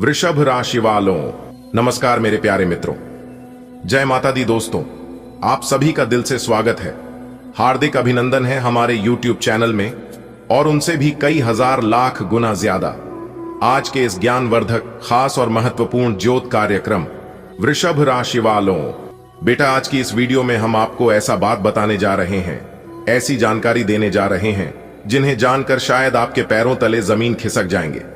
वृषभ राशि वालों, नमस्कार मेरे प्यारे मित्रों। जय माता दी दोस्तों, आप सभी का दिल से स्वागत है। हार्दिक अभिनंदन है हमारे YouTube चैनल में और उनसे भी कई हजार लाख गुना ज्यादा आज के इस ज्ञानवर्धक खास और महत्वपूर्ण ज्योत कार्यक्रम वृषभ राशि वालों। बेटा, आज की इस वीडियो में हम आपको ऐसा बात बताने जा रहे हैं, ऐसी जानकारी देने जा रहे हैं जिन्हें जानकर शायद आपके पैरों तले जमीन खिसक जाएंगे।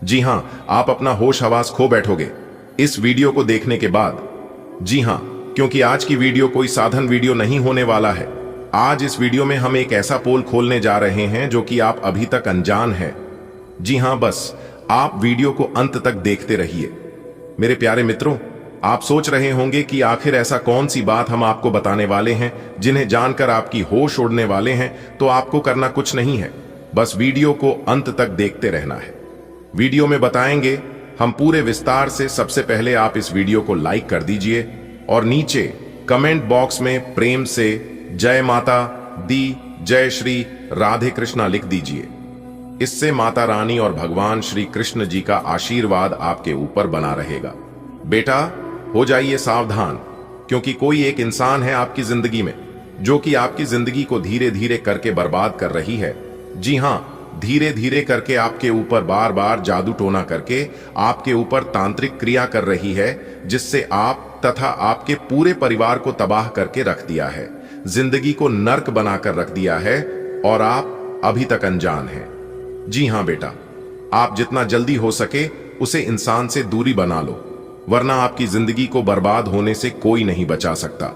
जी हां, आप अपना होश हवास खो बैठोगे इस वीडियो को देखने के बाद। जी हां, क्योंकि आज की वीडियो कोई साधारण वीडियो नहीं होने वाला है। आज इस वीडियो में हम एक ऐसा पोल खोलने जा रहे हैं जो कि आप अभी तक अनजान हैं। जी हां, बस आप वीडियो को अंत तक देखते रहिए। मेरे प्यारे मित्रों, आप सोच रहे होंगे कि आखिर ऐसा कौन सी बात हम आपको बताने वाले हैं जिन्हें जानकर आपकी होश उड़ने वाले हैं। तो आपको करना कुछ नहीं है, बस वीडियो को अंत तक देखते रहना है। वीडियो में बताएंगे हम पूरे विस्तार से। सबसे पहले आप इस वीडियो को लाइक कर दीजिए और नीचे कमेंट बॉक्स में प्रेम से जय माता दी, जय श्री राधे कृष्णा लिख दीजिए। इससे माता रानी और भगवान श्री कृष्ण जी का आशीर्वाद आपके ऊपर बना रहेगा। बेटा, हो जाइए सावधान, क्योंकि कोई एक इंसान है आपकी जिंदगी में जो कि आपकी जिंदगी को धीरे धीरे करके बर्बाद कर रही है। जी हां, धीरे धीरे करके आपके ऊपर बार बार जादू टोना करके आपके ऊपर तांत्रिक क्रिया कर रही है, जिससे आप तथा आपके पूरे परिवार को तबाह करके रख दिया है, जिंदगी को नर्क बनाकर रख दिया है और आप अभी तक अनजान हैं। जी हां बेटा, आप जितना जल्दी हो सके उसे इंसान से दूरी बना लो, वरना आपकी जिंदगी को बर्बाद होने से कोई नहीं बचा सकता।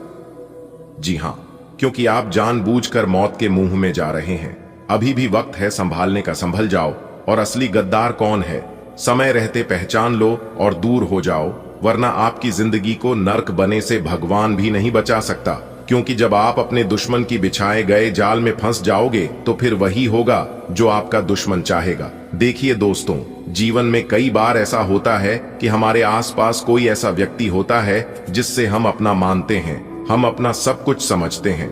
जी हां, क्योंकि आप जानबूझकर मौत के मुंह में जा रहे हैं। अभी भी वक्त है संभालने का, संभल जाओ। और असली गद्दार कौन है, समय रहते पहचान लो और दूर हो जाओ, वरना आपकी जिंदगी को नर्क बने से भगवान भी नहीं बचा सकता। क्योंकि जब आप अपने दुश्मन की बिछाए गए जाल में फंस जाओगे तो फिर वही होगा जो आपका दुश्मन चाहेगा। देखिए दोस्तों, जीवन में कई बार ऐसा होता है कि हमारे आसपास कोई ऐसा व्यक्ति होता है जिससे हम अपना मानते हैं, हम अपना सब कुछ समझते हैं।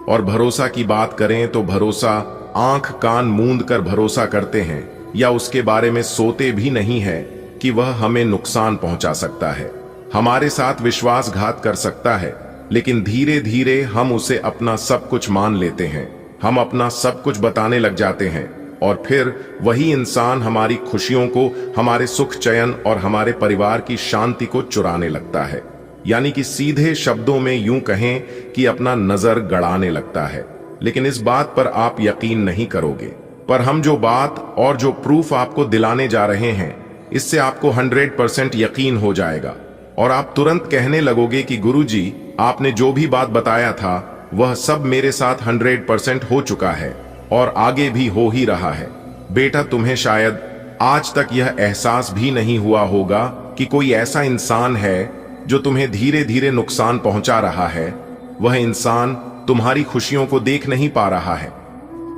और भरोसा की बात करें तो भरोसा आंख कान मूंद कर भरोसा करते हैं, या उसके बारे में सोते भी नहीं है कि वह हमें नुकसान पहुंचा सकता है, हमारे साथ विश्वासघात कर सकता है। लेकिन धीरे धीरे हम उसे अपना सब कुछ मान लेते हैं, हम अपना सब कुछ बताने लग जाते हैं और फिर वही इंसान हमारी खुशियों को, हमारे सुख चयन और हमारे परिवार की शांति को चुराने लगता है। यानी कि सीधे शब्दों में यूं कहें कि अपना नजर गड़ाने लगता है। लेकिन इस बात पर आप यकीन नहीं करोगे, पर हम जो बात और जो प्रूफ आपको दिलाने जा रहे हैं, इससे आपको 100% यकीन हो जाएगा और आप तुरंत कहने लगोगे कि गुरुजी, आपने जो भी बात बताया था वह सब मेरे साथ 100% हो चुका है और आगे भी हो ही रहा है। बेटा, तुम्हें शायद आज तक यह एहसास भी नहीं हुआ होगा कि कोई ऐसा इंसान है जो तुम्हें धीरे धीरे नुकसान पहुंचा रहा है। वह इंसान तुम्हारी खुशियों को देख नहीं पा रहा है,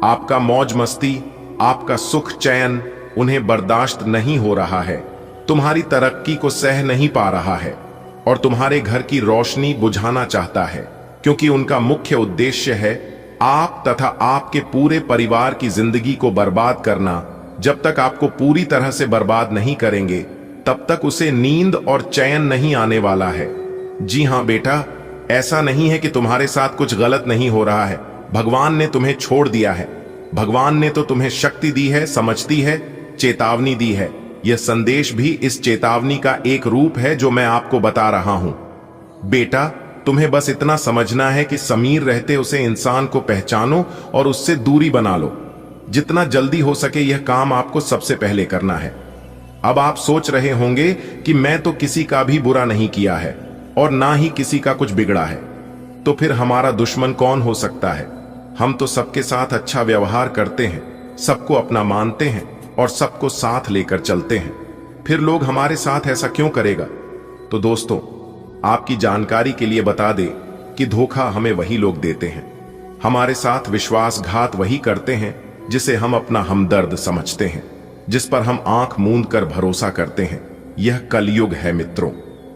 आपका मौज मस्ती, आपका सुख चैन उन्हें बर्दाश्त नहीं हो रहा है, तुम्हारी तरक्की को सह नहीं पा रहा है और तुम्हारे घर की रोशनी बुझाना चाहता है, क्योंकि उनका मुख्य उद्देश्य है आप तथा आपके पूरे परिवार की जिंदगी को बर्बाद करना। जब तक आपको पूरी तरह से बर्बाद नहीं करेंगे तब तक उसे नींद और चैन नहीं आने वाला है। जी हां बेटा, ऐसा नहीं है कि तुम्हारे साथ कुछ गलत नहीं हो रहा है, भगवान ने तुम्हें छोड़ दिया है। भगवान ने तो तुम्हें शक्ति दी है, समझती है, चेतावनी दी है। यह संदेश भी इस चेतावनी का एक रूप है जो मैं आपको बता रहा हूं। बेटा, तुम्हें बस इतना समझना है कि समीर रहते उसे इंसान को पहचानो और उससे दूरी बना लो। जितना जल्दी हो सके यह काम आपको सबसे पहले करना है। अब आप सोच रहे होंगे कि मैं तो किसी का भी बुरा नहीं किया है और ना ही किसी का कुछ बिगड़ा है, तो फिर हमारा दुश्मन कौन हो सकता है? हम तो सबके साथ अच्छा व्यवहार करते हैं, सबको अपना मानते हैं और सबको साथ लेकर चलते हैं। फिर लोग हमारे साथ ऐसा क्यों करेगा? तो दोस्तों, आपकी जानकारी के लिए बता दें कि धोखा हमें वही लोग देते हैं, हमारे साथ विश्वासघात वही करते हैं जिसे हम अपना हमदर्द समझते हैं, जिस पर हम आंख मूंद कर भरोसा करते हैं। यह कलयुग है मित्रों,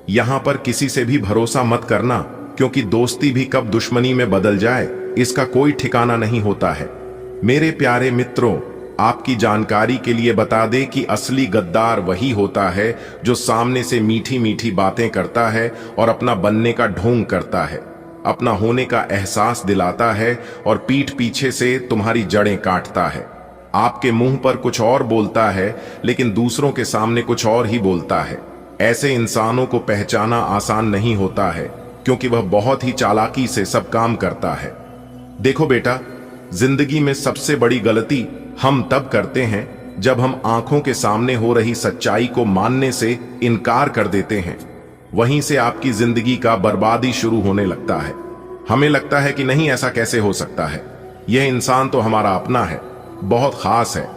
यहां पर किसी से भी भरोसा मत करना, क्योंकि दोस्ती भी कब दुश्मनी में बदल जाए इसका कोई ठिकाना नहीं होता है। मेरे प्यारे मित्रों, आपकी जानकारी के लिए बता दे कि असली गद्दार वही होता है जो सामने से मीठी मीठी बातें करता है और अपना बनने का ढोंग करता है, अपना होने का एहसास दिलाता है और पीठ पीछे से तुम्हारी जड़ें काटता है। आपके मुंह पर कुछ और बोलता है लेकिन दूसरों के सामने कुछ और ही बोलता है। ऐसे इंसानों को पहचाना आसान नहीं होता है क्योंकि वह बहुत ही चालाकी से सब काम करता है। देखो बेटा, जिंदगी में सबसे बड़ी गलती हम तब करते हैं जब हम आंखों के सामने हो रही सच्चाई को मानने से इनकार कर देते हैं। वहीं से आपकी जिंदगी का बर्बादी शुरू होने लगता है। हमें लगता है कि नहीं, ऐसा कैसे हो सकता है, यह इंसान तो हमारा अपना है, बहुत खास है,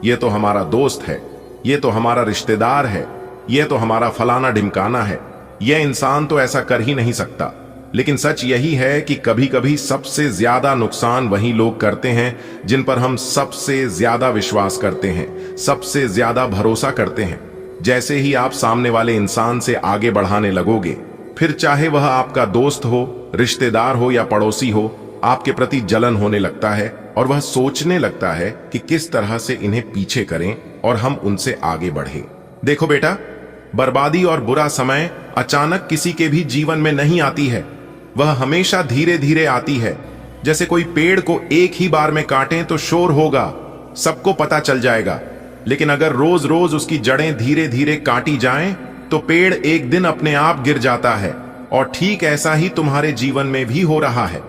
यह तो हमारा दोस्त है, यह तो हमारा रिश्तेदार है, यह तो हमारा फलाना ढिमकाना है, यह इंसान तो ऐसा कर ही नहीं सकता। लेकिन सच यही है कि कभी कभी सबसे ज्यादा नुकसान वही लोग करते हैं जिन पर हम सबसे ज्यादा विश्वास करते हैं, सबसे ज्यादा भरोसा करते हैं। जैसे ही आप सामने वाले इंसान से आगे बढ़ाने लगोगे, फिर चाहे वह आपका दोस्त हो, रिश्तेदार हो या पड़ोसी हो, आपके प्रति जलन होने लगता है और वह सोचने लगता है कि किस तरह से इन्हें पीछे करें और हम उनसे आगे बढ़े। देखो बेटा, बर्बादी और बुरा समय अचानक किसी के भी जीवन में नहीं आती है, वह हमेशा धीरे धीरे आती है। जैसे कोई पेड़ को एक ही बार में काटें तो शोर होगा, सबको पता चल जाएगा, लेकिन अगर रोज रोज उसकी जड़ें धीरे धीरे काटी जाएं तो पेड़ एक दिन अपने आप गिर जाता है। और ठीक ऐसा ही तुम्हारे जीवन में भी हो रहा है।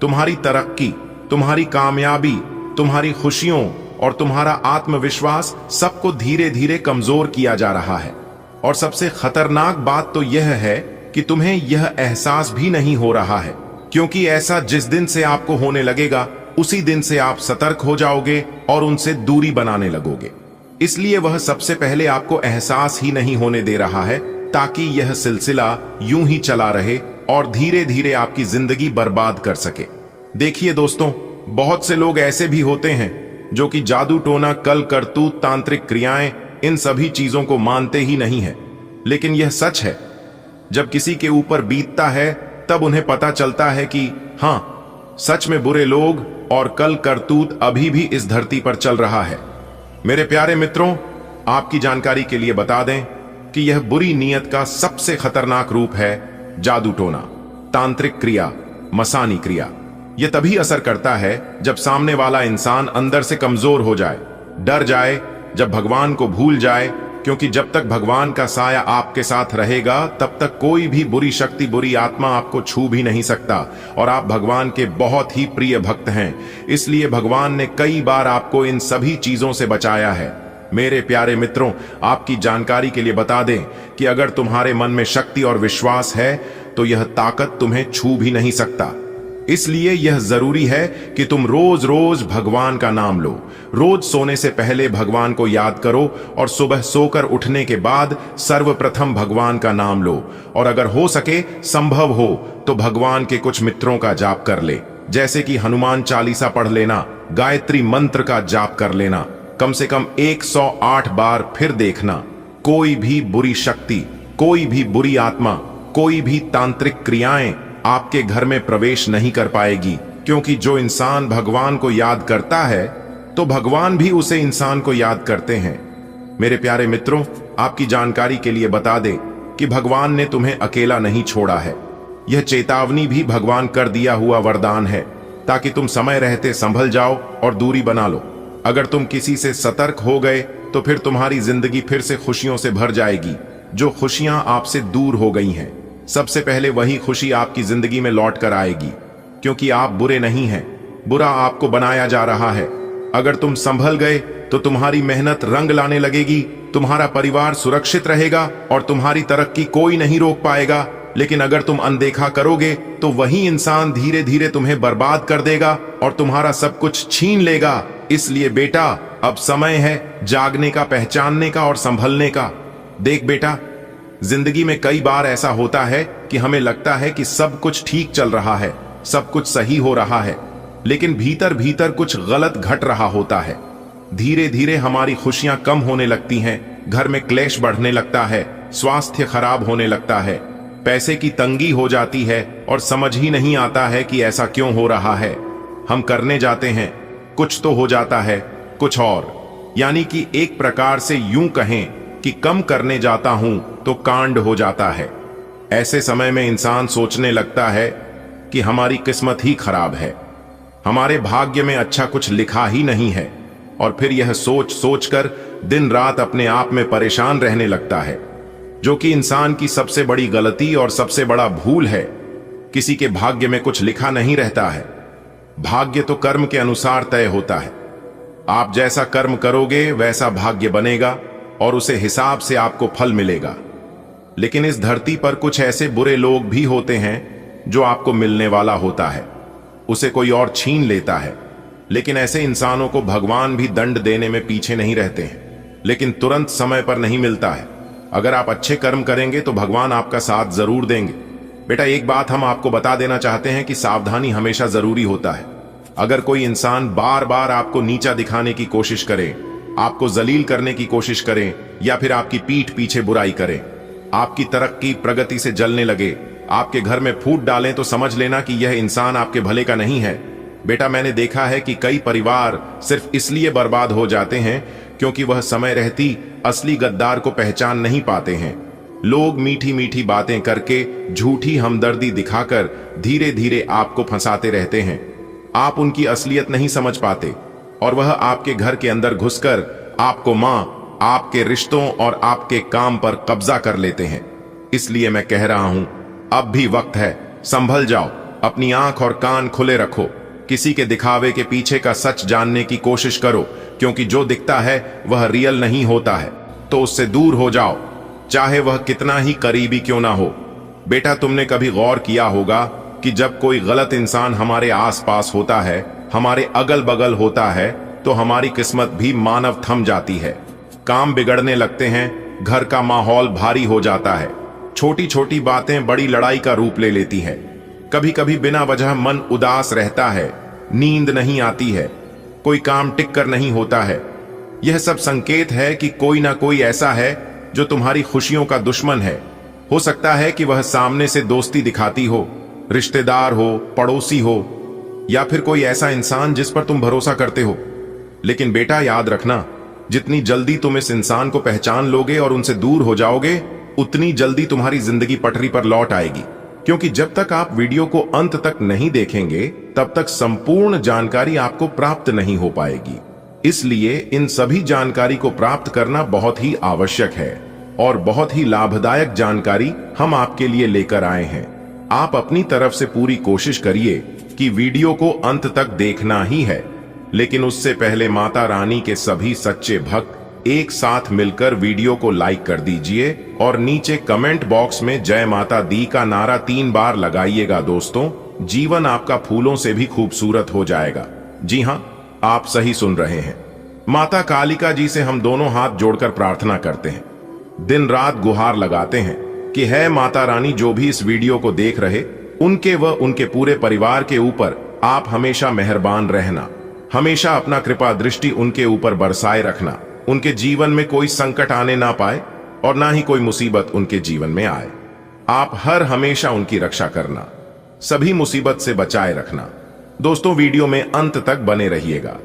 तुम्हारी तरक्की, तुम्हारी कामयाबी, तुम्हारी खुशियों और तुम्हारा आत्मविश्वास सबको धीरे धीरे कमजोर किया जा रहा है। और सबसे खतरनाक बात तो यह है कि तुम्हें यह एहसास भी नहीं हो रहा है, क्योंकि ऐसा जिस दिन से आपको होने लगेगा उसी दिन से आप सतर्क हो जाओगे और उनसे दूरी बनाने लगोगे। इसलिए वह सबसे पहले आपको एहसास ही नहीं होने दे रहा है, ताकि यह सिलसिला यूं ही चला रहे और धीरे धीरे आपकी जिंदगी बर्बाद कर सके। देखिए दोस्तों, बहुत से लोग ऐसे भी होते हैं जो कि जादू टोना, कल करतूत, तांत्रिक क्रियाएं, इन सभी चीजों को मानते ही नहीं है। लेकिन यह सच है, जब किसी के ऊपर बीतता है तब उन्हें पता चलता है कि हाँ, सच में बुरे लोग और कल करतूत अभी भी इस धरती पर चल रहा है। मेरे प्यारे मित्रों, आपकी जानकारी के लिए बता दें कि यह बुरी नीयत का सबसे खतरनाक रूप है जादू टोना, तांत्रिक क्रिया, मसानी क्रिया। यह तभी असर करता है जब सामने वाला इंसान अंदर से कमजोर हो जाए, डर जाए, जब भगवान को भूल जाए, क्योंकि जब तक भगवान का साया आपके साथ रहेगा तब तक कोई भी बुरी शक्ति, बुरी आत्मा आपको छू भी नहीं सकता। और आप भगवान के बहुत ही प्रिय भक्त हैं, इसलिए भगवान ने कई बार आपको इन सभी चीजों से बचाया है। मेरे प्यारे मित्रों, आपकी जानकारी के लिए बता दें कि अगर तुम्हारे मन में शक्ति और विश्वास है तो यह ताकत तुम्हें छू भी नहीं सकता। इसलिए यह जरूरी है कि तुम रोज रोज भगवान का नाम लो। रोज सोने से पहले भगवान को याद करो और सुबह सोकर उठने के बाद सर्वप्रथम भगवान का नाम लो। और अगर हो सके, संभव हो तो भगवान के कुछ मित्रों का जाप कर ले, जैसे कि हनुमान चालीसा पढ़ लेना, गायत्री मंत्र का जाप कर लेना, कम से कम 108 बार। फिर देखना, कोई भी बुरी शक्ति, कोई भी बुरी आत्मा, कोई भी तांत्रिक क्रियाएं आपके घर में प्रवेश नहीं कर पाएगी, क्योंकि जो इंसान भगवान को याद करता है तो भगवान भी उसे इंसान को याद करते हैं। मेरे प्यारे मित्रों, आपकी जानकारी के लिए बता दें कि भगवान ने तुम्हें अकेला नहीं छोड़ा है। यह चेतावनी भी भगवान कर दिया हुआ वरदान है, ताकि तुम समय रहते संभल जाओ और दूरी बना लो। अगर तुम किसी से सतर्क हो गए तो फिर तुम्हारी जिंदगी फिर से खुशियों से भर जाएगी। जो खुशियां आपसे दूर हो गई हैं, सबसे पहले वही खुशी आपकी जिंदगी में लौट कर आएगी, क्योंकि आप बुरे नहीं हैं, बुरा आपको बनाया जा रहा है। अगर तुम संभल गए तो तुम्हारी मेहनत रंग लाने लगेगी, तुम्हारा परिवार सुरक्षित रहेगा और तुम्हारी तरक्की कोई नहीं रोक पाएगा। लेकिन अगर तुम अनदेखा करोगे तो वही इंसान धीरे धीरे तुम्हें बर्बाद कर देगा और तुम्हारा सब कुछ छीन लेगा। इसलिए बेटा, अब समय है जागने का, पहचानने का और संभलने का। देख बेटा, जिंदगी में कई बार ऐसा होता है कि हमें लगता है कि सब कुछ ठीक चल रहा है, सब कुछ सही हो रहा है, लेकिन भीतर भीतर कुछ गलत घट रहा होता है। धीरे धीरे हमारी खुशियां कम होने लगती हैं, घर में क्लेश बढ़ने लगता है, स्वास्थ्य खराब होने लगता है, पैसे की तंगी हो जाती है और समझ ही नहीं आता है कि ऐसा क्यों हो रहा है। हम करने जाते हैं, कुछ तो हो जाता है, कुछ और, यानी कि एक प्रकार से यूं कहें कि कम करने जाता हूं तो कांड हो जाता है। ऐसे समय में इंसान सोचने लगता है कि हमारी किस्मत ही खराब है, हमारे भाग्य में अच्छा कुछ लिखा ही नहीं है, और फिर यह सोच सोचकर दिन रात अपने आप में परेशान रहने लगता है, जो कि इंसान की सबसे बड़ी गलती और सबसे बड़ा भूल है। किसी के भाग्य में कुछ लिखा नहीं रहता है। भाग्य तो कर्म के अनुसार तय होता है। आप जैसा कर्म करोगे वैसा भाग्य बनेगा और उसे हिसाब से आपको फल मिलेगा। लेकिन इस धरती पर कुछ ऐसे बुरे लोग भी होते हैं जो आपको मिलने वाला होता है, उसे कोई और छीन लेता है। लेकिन ऐसे इंसानों को भगवान भी दंड देने में पीछे नहीं रहते हैं, लेकिन तुरंत समय पर नहीं मिलता है। अगर आप अच्छे कर्म करेंगे तो भगवान आपका साथ जरूर देंगे। बेटा, एक बात हम आपको बता देना चाहते हैं कि सावधानी हमेशा जरूरी होता है। अगर कोई इंसान बार बार आपको नीचा दिखाने की कोशिश करे, आपको जलील करने की कोशिश करे, या फिर आपकी पीठ पीछे बुराई करे, आपकी तरक्की प्रगति से जलने लगे, आपके घर में फूट डालें, तो समझ लेना कि यह इंसान आपके भले का नहीं है। बेटा, मैंने देखा है कि कई परिवार सिर्फ इसलिए बर्बाद हो जाते हैं क्योंकि वह समय रहती असली गद्दार को पहचान नहीं पाते हैं। लोग मीठी मीठी बातें करके, झूठी हमदर्दी दिखाकर धीरे धीरे आपको फंसाते रहते हैं। आप उनकी असलियत नहीं समझ पाते और वह आपके घर के अंदर घुसकर आपको मां, आपके रिश्तों और आपके काम पर कब्जा कर लेते हैं। इसलिए मैं कह रहा हूं, अब भी वक्त है, संभल जाओ, अपनी आंख और कान खुले रखो, किसी के दिखावे के पीछे का सच जानने की कोशिश करो, क्योंकि जो दिखता है वह रियल नहीं होता है। तो उससे दूर हो जाओ, चाहे वह कितना ही करीबी क्यों ना हो। बेटा, तुमने कभी गौर किया होगा कि जब कोई गलत इंसान हमारे आसपास होता है, हमारे अगल बगल होता है, तो हमारी किस्मत भी मानव थम जाती है। काम बिगड़ने लगते हैं, घर का माहौल भारी हो जाता है, छोटी छोटी बातें बड़ी लड़ाई का रूप ले लेती हैं। कभी कभी बिना वजह मन उदास रहता है, नींद नहीं आती है, कोई काम टिक कर नहीं होता है। यह सब संकेत है कि कोई ना कोई ऐसा है जो तुम्हारी खुशियों का दुश्मन है। हो सकता है कि वह सामने से दोस्ती दिखाती हो, रिश्तेदार हो, पड़ोसी हो, या फिर कोई ऐसा इंसान जिस पर तुम भरोसा करते हो। लेकिन बेटा, याद रखना, जितनी जल्दी तुम इस इंसान को पहचान लोगे और उनसे दूर हो जाओगे, उतनी जल्दी तुम्हारी जिंदगी पटरी पर लौट आएगी। क्योंकि जब तक आप वीडियो को अंत तक नहीं देखेंगे, तब तक संपूर्ण जानकारी आपको प्राप्त नहीं हो पाएगी। इसलिए इन सभी जानकारी को प्राप्त करना बहुत ही आवश्यक है और बहुत ही लाभदायक जानकारी हम आपके लिए लेकर आए हैं। आप अपनी तरफ से पूरी कोशिश करिए कि वीडियो को अंत तक देखना ही है, लेकिन उससे पहले माता रानी के सभी सच्चे भक्त एक साथ मिलकर वीडियो को लाइक कर दीजिए और नीचे कमेंट बॉक्स में जय माता दी का नारा 3 बार लगाइएगा। दोस्तों, जीवन आपका फूलों से भी खूबसूरत हो जाएगा। जी हां, आप सही सुन रहे हैं। माता कालिका जी से हम दोनों हाथ जोड़कर प्रार्थना करते हैं, दिन रात गुहार लगाते हैं कि है माता रानी, जो भी इस वीडियो को देख रहे, उनके व उनके पूरे परिवार के ऊपर आप हमेशा मेहरबान रहना, हमेशा अपना कृपा दृष्टि उनके ऊपर बरसाए रखना, उनके जीवन में कोई संकट आने ना पाए और ना ही कोई मुसीबत उनके जीवन में आए। आप हर हमेशा उनकी रक्षा करना, सभी मुसीबत से बचाए रखना। दोस्तों, वीडियो में अंत तक बने रहिएगा,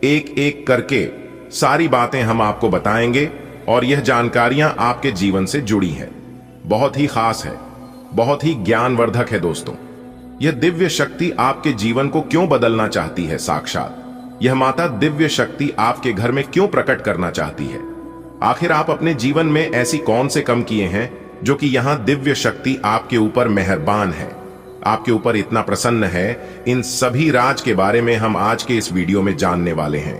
एक एक करके सारी बातें हम आपको बताएंगे और यह जानकारियां आपके जीवन से जुड़ी है, बहुत ही खास है, बहुत ही ज्ञानवर्धक है। दोस्तों, यह दिव्य शक्ति आपके जीवन को क्यों बदलना चाहती है? साक्षात यह माता दिव्य शक्ति आपके घर में क्यों प्रकट करना चाहती है? आखिर आप अपने जीवन में ऐसी कौन से कम किए हैं जो कि यहां दिव्य शक्ति आपके ऊपर मेहरबान है, आपके ऊपर इतना प्रसन्न है? इन सभी राज के बारे में हम आज के इस वीडियो में जानने वाले हैं।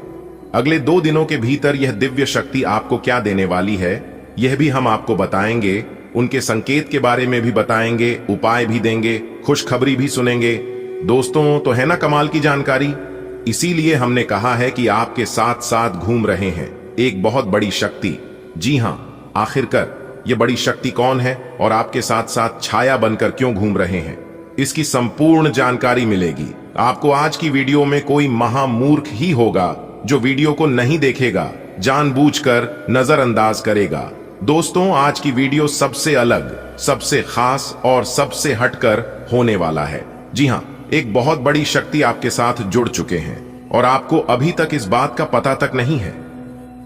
अगले 2 दिनों के भीतर यह दिव्य शक्ति आपको क्या देने वाली है, यह भी हम आपको बताएंगे। उनके संकेत के बारे में भी बताएंगे, उपाय भी देंगे, खुशखबरी भी सुनेंगे। दोस्तों, तो है ना कमाल की जानकारी? इसीलिए हमने कहा है कि आपके साथ साथ घूम रहे हैं एक बहुत बड़ी शक्ति। जी हां, आखिरकार ये बड़ी शक्ति कौन है और आपके साथ साथ छाया बनकर क्यों घूम रहे हैं, इसकी संपूर्ण जानकारी मिलेगी आपको। आज की वीडियो में कोई महामूर्ख ही होगा जो वीडियो को नहीं देखेगा, जानबूझकर नजरअंदाज करेगा। दोस्तों, आज की वीडियो सबसे अलग, सबसे खास और सबसे हटकर होने वाला है। जी हां, एक बहुत बड़ी शक्ति आपके साथ जुड़ चुके हैं और आपको अभी तक इस बात का पता तक नहीं है।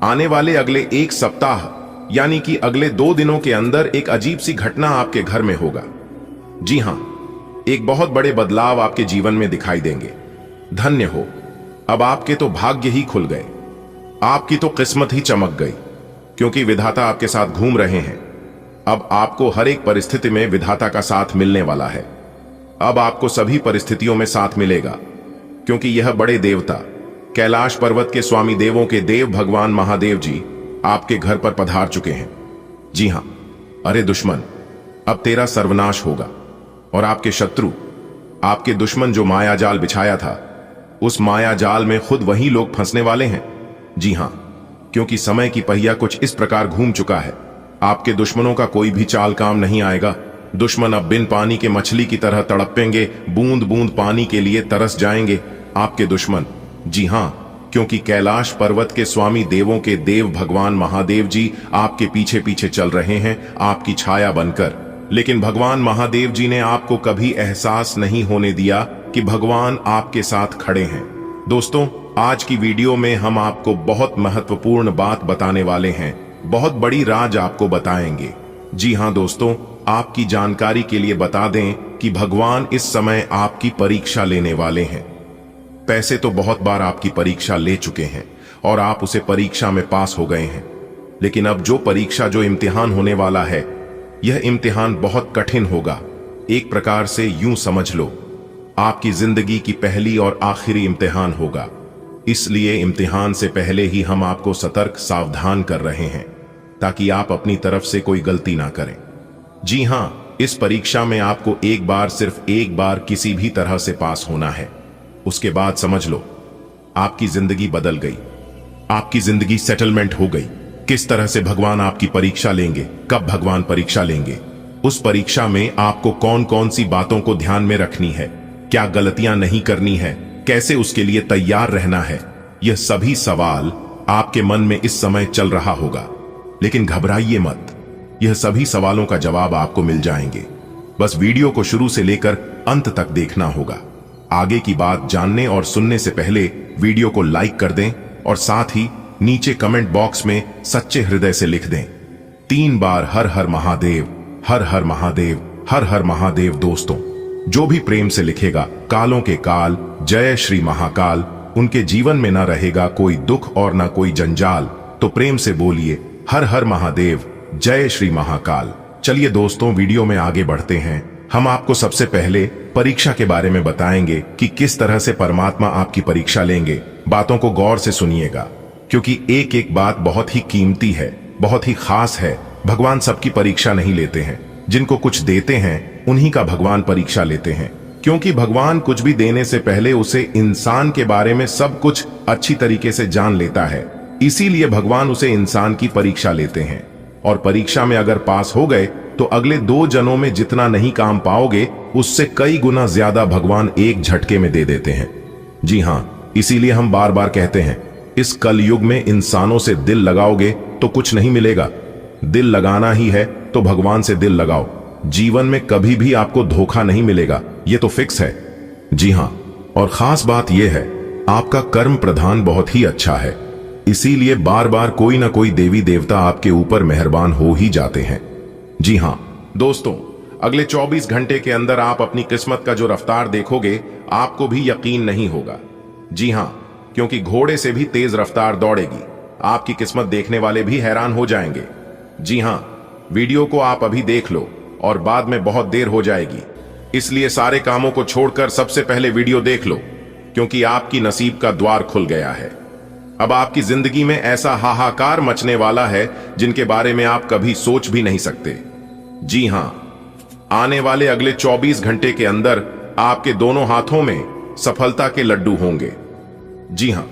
आने वाले अगले एक सप्ताह यानी कि अगले 2 दिनों के अंदर एक अजीब सी घटना आपके घर में होगा। जी हां, एक बहुत बड़े बदलाव आपके जीवन में दिखाई देंगे। धन्य हो, अब आपके तो भाग्य ही खुल गए, आपकी तो किस्मत ही चमक गई, क्योंकि विधाता आपके साथ घूम रहे हैं। अब आपको हर एक परिस्थिति में विधाता का साथ मिलने वाला है। अब आपको सभी परिस्थितियों में साथ मिलेगा, क्योंकि यह बड़े देवता कैलाश पर्वत के स्वामी देवों के देव भगवान महादेव जी आपके घर पर पधार चुके हैं। जी हां, अरे दुश्मन, अब तेरा सर्वनाश होगा और आपके शत्रु, आपके दुश्मन जो माया जाल बिछाया था, उस माया जाल में खुद वही लोग फंसने वाले हैं। जी हां, क्योंकि समय की पहिया कुछ इस प्रकार घूम चुका है, आपके दुश्मनों का कोई भी चाल काम नहीं आएगा। दुश्मन अब बिन पानी के मछली की तरह तड़पेंगे, बूंद बूंद पानी के लिए तरस जाएंगे आपके दुश्मन। जी हां, क्योंकि कैलाश पर्वत के स्वामी देवों के देव भगवान महादेव जी आपके पीछे पीछे चल रहे हैं, आपकी छाया बनकर। लेकिन भगवान महादेव जी ने आपको कभी एहसास नहीं होने दिया कि भगवान आपके साथ खड़े हैं। दोस्तों, आज की वीडियो में हम आपको बहुत महत्वपूर्ण बात बताने वाले हैं, बहुत बड़ी राज आपको बताएंगे। जी हां दोस्तों, आपकी जानकारी के लिए बता दें कि भगवान इस समय आपकी परीक्षा लेने वाले हैं। पैसे तो बहुत बार आपकी परीक्षा ले चुके हैं और आप उसे परीक्षा में पास हो गए हैं, लेकिन अब जो इम्तिहान होने वाला है, यह इम्तिहान बहुत कठिन होगा। एक प्रकार से यूं समझ लो, आपकी जिंदगी की पहली और आखिरी इम्तिहान होगा। इसलिए इम्तिहान से पहले ही हम आपको सतर्क सावधान कर रहे हैं, ताकि आप अपनी तरफ से कोई गलती ना करें। जी हां, इस परीक्षा में आपको एक बार, सिर्फ एक बार किसी भी तरह से पास होना है। उसके बाद समझ लो, आपकी जिंदगी बदल गई, आपकी जिंदगी सेटलमेंट हो गई। किस तरह से भगवान आपकी परीक्षा लेंगे, कब भगवान परीक्षा लेंगे, उस परीक्षा में आपको कौन कौन सी बातों को ध्यान में रखनी है, क्या गलतियां नहीं करनी है, कैसे उसके लिए तैयार रहना है, यह सभी सवाल आपके मन में इस समय चल रहा होगा। लेकिन घबराइए मत, यह सभी सवालों का जवाब आपको मिल जाएंगे। बस वीडियो को शुरू से लेकर अंत तक देखना होगा। आगे की बात जानने और सुनने से पहले वीडियो को लाइक कर दें और साथ ही नीचे कमेंट बॉक्स में सच्चे हृदय से लिख दें 3 बार हर हर महादेव, हर हर महादेव, हर हर महादेव। दोस्तों, जो भी प्रेम से लिखेगा कालों के काल जय श्री महाकाल, उनके जीवन में ना रहेगा कोई दुख और ना कोई जंजाल। तो प्रेम से बोलिए हर हर महादेव, जय श्री महाकाल। चलिए दोस्तों, वीडियो में आगे बढ़ते हैं। हम आपको सबसे पहले परीक्षा के बारे में बताएंगे कि किस तरह से परमात्मा आपकी परीक्षा लेंगे। बातों को गौर से सुनिएगा, क्योंकि एक एक बात बहुत ही कीमती है, बहुत ही खास है। भगवान सबकी परीक्षा नहीं लेते हैं, जिनको कुछ देते हैं उन्हीं का भगवान परीक्षा लेते हैं, क्योंकि भगवान कुछ भी देने से पहले उसे इंसान के बारे में सब कुछ अच्छी तरीके से जान लेता है। इसीलिए भगवान उसे इंसान की परीक्षा लेते हैं, और परीक्षा में अगर पास हो गए तो अगले 2 जन्मों में जितना नहीं काम पाओगे, उससे कई गुना ज्यादा भगवान एक झटके में दे देते हैं। जी हां, इसीलिए हम बार बार कहते हैं, इस कलयुग में इंसानों से दिल लगाओगे तो कुछ नहीं मिलेगा। दिल लगाना ही है तो भगवान से दिल लगाओ। जीवन में कभी भी आपको धोखा नहीं मिलेगा, ये तो फिक्स है। जी हां, और खास बात यह है, आपका कर्म प्रधान बहुत ही अच्छा है, इसीलिए बार बार कोई ना कोई देवी देवता आपके ऊपर मेहरबान हो ही जाते हैं। जी हां दोस्तों, अगले 24 घंटे के अंदर आप अपनी किस्मत का जो रफ्तार देखोगे, आपको भी यकीन नहीं होगा। जी हां, क्योंकि घोड़े से भी तेज रफ्तार दौड़ेगी। आपकी किस्मत देखने वाले भी हैरान हो जाएंगे। जी हां, वीडियो को आप अभी देख लो और बाद में बहुत देर हो जाएगी, इसलिए सारे कामों को छोड़कर सबसे पहले वीडियो देख लो, क्योंकि आपकी नसीब का द्वार खुल गया है। अब आपकी जिंदगी में ऐसा हाहाकार मचने वाला है जिनके बारे में आप कभी सोच भी नहीं सकते। जी हां, आने वाले अगले 24 घंटे के अंदर आपके दोनों हाथों में सफलता के लड्डू होंगे। जी हां,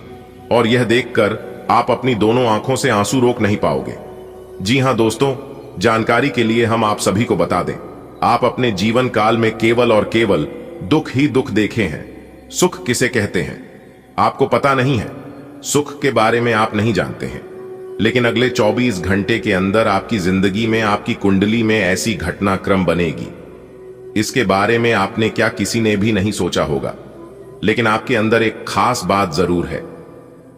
और यह देखकर आप अपनी दोनों आंखों से आंसू रोक नहीं पाओगे। जी हां दोस्तों, जानकारी के लिए हम आप सभी को बता दें, आप अपने जीवन काल में केवल और केवल दुख ही दुख देखे हैं। सुख किसे कहते हैं आपको पता नहीं है, सुख के बारे में आप नहीं जानते हैं, लेकिन अगले 24 घंटे के अंदर आपकी जिंदगी में, आपकी कुंडली में ऐसी घटनाक्रम बनेगी, इसके बारे में आपने क्या किसी ने भी नहीं सोचा होगा। लेकिन आपके अंदर एक खास बात जरूर है।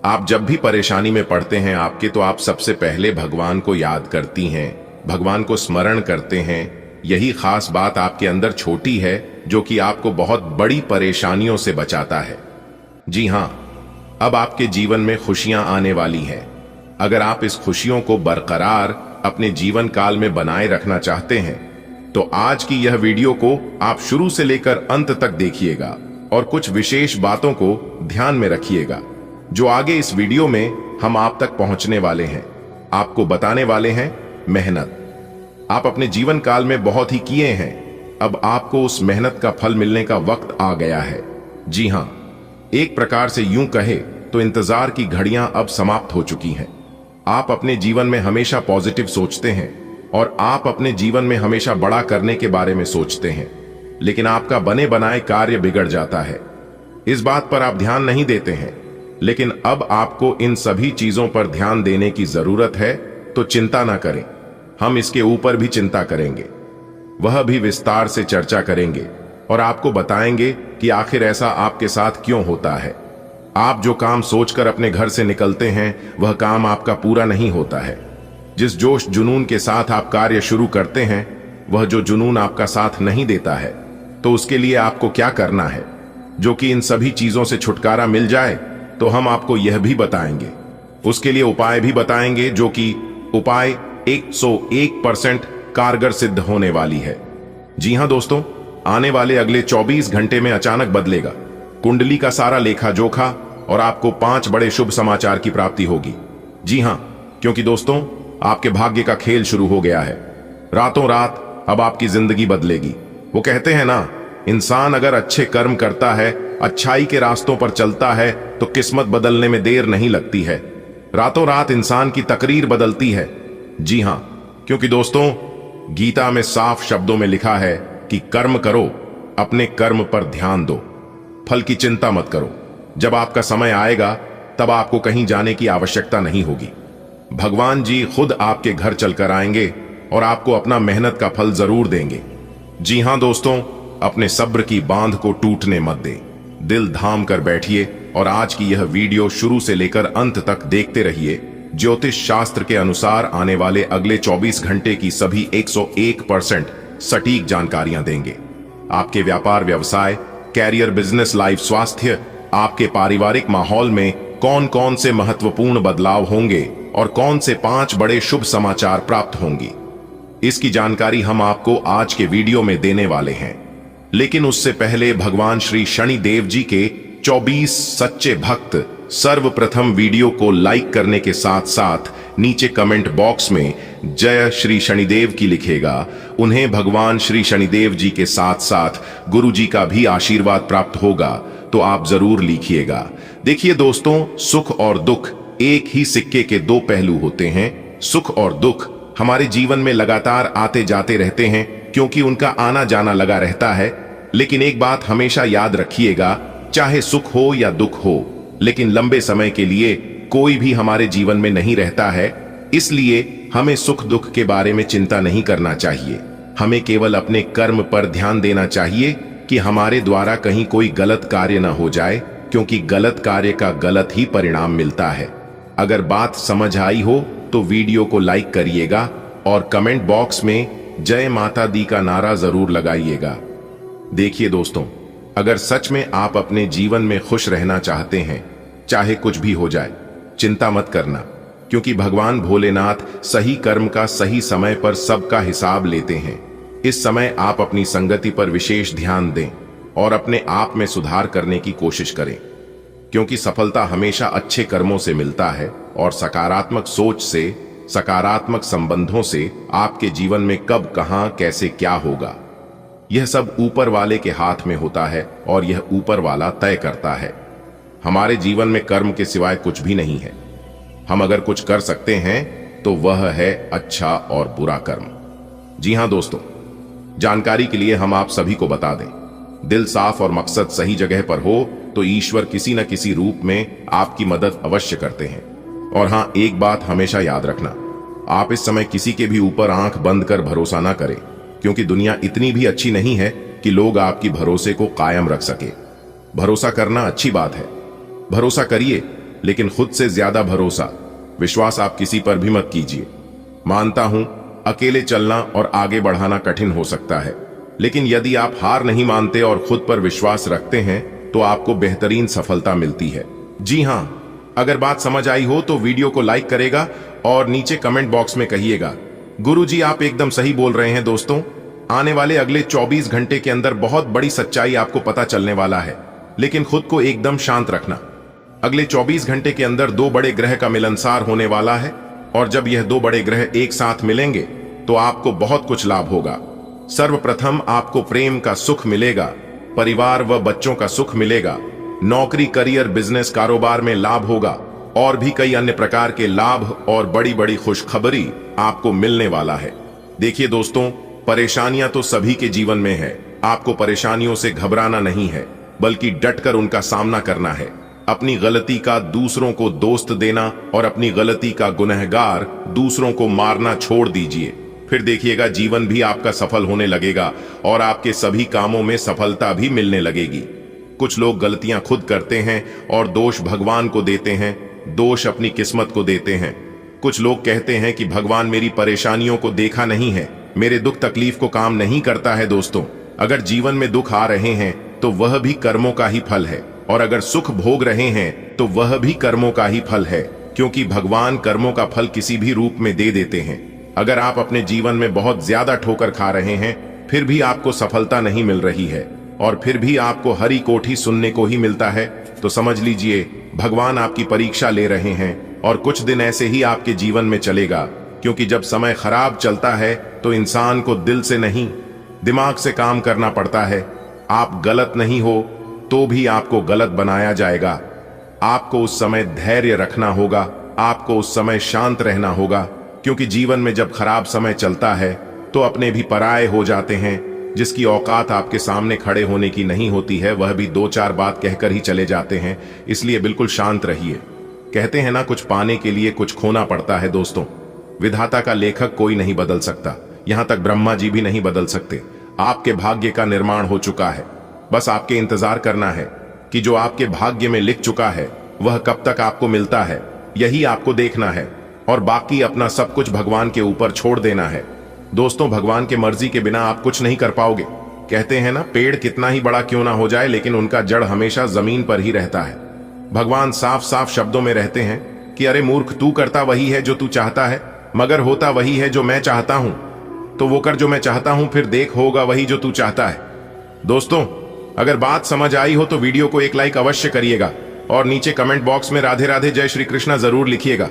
आप जब भी परेशानी में पड़ते हैं तो आप सबसे पहले भगवान को याद करती हैं, भगवान को स्मरण करते हैं। यही खास बात आपके अंदर छोटी है जो कि आपको बहुत बड़ी परेशानियों से बचाता है। जी हां, अब आपके जीवन में खुशियां आने वाली हैं। अगर आप इस खुशियों को बरकरार अपने जीवन काल में बनाए रखना चाहते हैं तो आज की यह वीडियो को आप शुरू से लेकर अंत तक देखिएगा और कुछ विशेष बातों को ध्यान में रखिएगा जो आगे इस वीडियो में हम आप तक पहुंचने वाले हैं। आपको बताने वाले हैं मेहनत। आप अपने जीवन काल में बहुत ही किए हैं, अब आपको उस मेहनत का फल मिलने का वक्त आ गया है। जी हां, एक प्रकार से यूं कहे तो इंतजार की घड़ियां अब समाप्त हो चुकी हैं। आप अपने जीवन में हमेशा पॉजिटिव सोचते हैं और आप अपने जीवन में हमेशा बड़ा करने के बारे में सोचते हैं, लेकिन आपका बने बनाए कार्य बिगड़ जाता है। इस बात पर आप ध्यान नहीं देते हैं, लेकिन अब आपको इन सभी चीजों पर ध्यान देने की जरूरत है। तो चिंता ना करें, हम इसके ऊपर भी चिंता करेंगे, वह भी विस्तार से चर्चा करेंगे और आपको बताएंगे कि आखिर ऐसा आपके साथ क्यों होता है। आप जो काम सोचकर अपने घर से निकलते हैं वह काम आपका पूरा नहीं होता है। जिस जोश जुनून के साथ आप कार्य शुरू करते हैं वह जो जुनून आपका साथ नहीं देता है, तो उसके लिए आपको क्या करना है जो कि इन सभी चीजों से छुटकारा मिल जाए, तो हम आपको यह भी बताएंगे। उसके लिए उपाय भी बताएंगे जो कि उपाय 101% कारगर सिद्ध होने वाली है। जी हां दोस्तों, आने वाले अगले 24 घंटे में अचानक बदलेगा कुंडली का सारा लेखा जोखा और आपको 5 बड़े शुभ समाचार की प्राप्ति होगी। जी हां, क्योंकि दोस्तों आपके भाग्य का खेल शुरू हो गया है। रातों रात अब आपकी जिंदगी बदलेगी। वो कहते हैं ना, इंसान अगर अच्छे कर्म करता है, अच्छाई के रास्तों पर चलता है तो किस्मत बदलने में देर नहीं लगती है। रातों रात इंसान की तकरीर बदलती है। जी हां, क्योंकि दोस्तों गीता में साफ शब्दों में लिखा है कि कर्म करो, अपने कर्म पर ध्यान दो, फल की चिंता मत करो। जब आपका समय आएगा तब आपको कहीं जाने की आवश्यकता नहीं होगी। भगवान जी खुद आपके घर चलकर आएंगे और आपको अपना मेहनत का फल जरूर देंगे। जी हां दोस्तों, अपने सब्र की बांध को टूटने मत दें। दिल थाम कर बैठिए और आज की यह वीडियो शुरू से लेकर अंत तक देखते रहिए। ज्योतिष शास्त्र के अनुसार आने वाले अगले 24 घंटे की सभी 101% सटीक जानकारियां देंगे। आपके व्यापार व्यवसाय, कैरियर, बिजनेस, लाइफ, स्वास्थ्य, आपके पारिवारिक माहौल में कौन कौन से महत्वपूर्ण बदलाव होंगे और कौन से 5 बड़े शुभ समाचार प्राप्त होंगी, इसकी जानकारी हम आपको आज के वीडियो में देने वाले हैं। लेकिन उससे पहले भगवान श्री शनिदेव जी के 24 सच्चे भक्त सर्वप्रथम वीडियो को लाइक करने के साथ साथ नीचे कमेंट बॉक्स में जय श्री शनिदेव की लिखेगा। उन्हें भगवान श्री शनिदेव जी के साथ साथ गुरु जी का भी आशीर्वाद प्राप्त होगा, तो आप जरूर लिखिएगा। देखिए दोस्तों, सुख और दुख एक ही सिक्के के 2 पहलू होते हैं। सुख और दुख हमारे जीवन में लगातार आते जाते रहते हैं क्योंकि उनका आना जाना लगा रहता है। लेकिन एक बात हमेशा याद रखिएगा, चाहे सुख हो या दुख हो, लेकिन लंबे समय के लिए कोई भी हमारे जीवन में नहीं रहता है। इसलिए हमें सुख दुख के बारे में चिंता नहीं करना चाहिए। हमें केवल अपने कर्म पर ध्यान देना चाहिए कि हमारे द्वारा कहीं कोई गलत कार्य ना हो जाए, क्योंकि गलत कार्य का गलत ही परिणाम मिलता है। अगर बात समझ आई हो तो वीडियो को लाइक करिएगा और कमेंट बॉक्स में जय माता दी का नारा जरूर लगाइएगा। देखिए दोस्तों, अगर सच में आप अपने जीवन में खुश रहना चाहते हैं, चाहे कुछ भी हो जाए, चिंता मत करना, क्योंकि भगवान भोलेनाथ सही कर्म का सही समय पर सबका हिसाब लेते हैं। इस समय आप अपनी संगति पर विशेष ध्यान दें और अपने आप में सुधार करने की कोशिश करें, क्योंकि सफलता हमेशा अच्छे कर्मों से मिलता है और सकारात्मक सोच से, सकारात्मक संबंधों से आपके जीवन में कब, कहां, कैसे, क्या होगा, यह सब ऊपर वाले के हाथ में होता है और यह ऊपर वाला तय करता है। हमारे जीवन में कर्म के सिवाय कुछ भी नहीं है। हम अगर कुछ कर सकते हैं तो वह है अच्छा और बुरा कर्म। जी हां दोस्तों, जानकारी के लिए हम आप सभी को बता दें, दिल साफ और मकसद सही जगह पर हो तो ईश्वर किसी न किसी रूप में आपकी मदद अवश्य करते हैं। और हां, एक बात हमेशा याद रखना, आप इस समय किसी के भी ऊपर आंख बंद कर भरोसा ना करें, क्योंकि दुनिया इतनी भी अच्छी नहीं है कि लोग आपकी भरोसे को कायम रख सके। भरोसा करना अच्छी बात है, भरोसा करिए, लेकिन खुद से ज्यादा भरोसा, विश्वास आप किसी पर भी मत कीजिए। मानता हूं अकेले चलना और आगे बढ़ाना कठिन हो सकता है, लेकिन यदि आप हार नहीं मानते और खुद पर विश्वास रखते हैं तो आपको बेहतरीन सफलता मिलती है। जी हां, अगर बात समझ आई हो तो वीडियो को लाइक करेगा और नीचे कमेंट बॉक्स में कहिएगा, गुरुजी आप एकदम सही बोल रहे हैं। दोस्तों, आने वाले अगले 24 घंटे के अंदर बहुत बड़ी सच्चाई आपको पता चलने वाला है, लेकिन खुद को एकदम शांत रखना। अगले 24 घंटे के अंदर दो बड़े ग्रह का मिलनसार होने वाला है, और जब यह दो बड़े ग्रह एक साथ मिलेंगे तो आपको बहुत कुछ लाभ होगा। सर्वप्रथम आपको प्रेम का सुख मिलेगा, परिवार व बच्चों का सुख मिलेगा, नौकरी, करियर, बिजनेस, कारोबार में लाभ होगा, और भी कई अन्य प्रकार के लाभ और बड़ी बड़ी खुशखबरी आपको मिलने वाला है। देखिए दोस्तों, परेशानियां तो सभी के जीवन में है। आपको परेशानियों से घबराना नहीं है, बल्कि डटकर उनका सामना करना है। अपनी गलती का दूसरों को दोस्त देना और अपनी गलती का गुनहगार दूसरों को मारना छोड़ दीजिए। फिर देखिएगा जीवन भी आपका सफल होने लगेगा और आपके सभी कामों में सफलता भी मिलने लगेगी। कुछ लोग गलतियां खुद करते हैं और दोष भगवान को देते हैं, दोष अपनी किस्मत को देते हैं। कुछ लोग कहते हैं कि भगवान मेरी परेशानियों को देखा नहीं है, मेरे दुख तकलीफ को काम नहीं करता है। दोस्तों, अगर जीवन में दुख आ रहे हैं तो वह भी कर्मों का ही फल है, और अगर सुख भोग रहे हैं तो वह भी कर्मों का ही फल है, क्योंकि भगवान कर्मों का फल किसी भी रूप में दे देते हैं। अगर आप अपने जीवन में बहुत ज्यादा ठोकर खा रहे हैं, फिर भी आपको सफलता नहीं मिल रही है, और फिर भी आपको हरी कोठी सुनने को ही मिलता है, तो समझ लीजिए भगवान आपकी परीक्षा ले रहे हैं। और कुछ दिन ऐसे ही आपके जीवन में चलेगा, क्योंकि जब समय खराब चलता है तो इंसान को दिल से नहीं, दिमाग से काम करना पड़ता है। आप गलत नहीं हो तो भी आपको गलत बनाया जाएगा। आपको उस समय धैर्य रखना होगा, आपको उस समय शांत रहना होगा, क्योंकि जीवन में जब खराब समय चलता है तो अपने भी पराये हो जाते हैं। जिसकी औकात आपके सामने खड़े होने की नहीं होती है, वह भी दो चार बात कहकर ही चले जाते हैं। इसलिए बिल्कुल शांत रहिए। कहते हैं ना, कुछ पाने के लिए कुछ खोना पड़ता है। दोस्तों, विधाता का लेखक कोई नहीं बदल सकता, यहां तक ब्रह्मा जी भी नहीं बदल सकते। आपके भाग्य का निर्माण हो चुका है, बस आपके इंतजार करना है कि जो आपके भाग्य में लिख चुका है वह कब तक आपको मिलता है, यही आपको देखना है, और बाकी अपना सब कुछ भगवान के ऊपर छोड़ देना है। दोस्तों, भगवान के मर्जी के बिना आप कुछ नहीं कर पाओगे। कहते हैं ना, पेड़ कितना ही बड़ा क्यों ना हो जाए, लेकिन उनका जड़ हमेशा जमीन पर ही रहता है। भगवान साफ साफ शब्दों में रहते हैं कि अरे मूर्ख, तू करता वही है जो तू चाहता है, मगर होता वही है जो मैं चाहता हूं। तो वो कर जो मैं चाहता हूं, फिर देख होगा वही जो तू चाहता है। दोस्तों, अगर बात समझ आई हो तो वीडियो को एक लाइक अवश्य करिएगा और नीचे कमेंट बॉक्स में राधे राधे जय श्री कृष्णा जरूर लिखिएगा।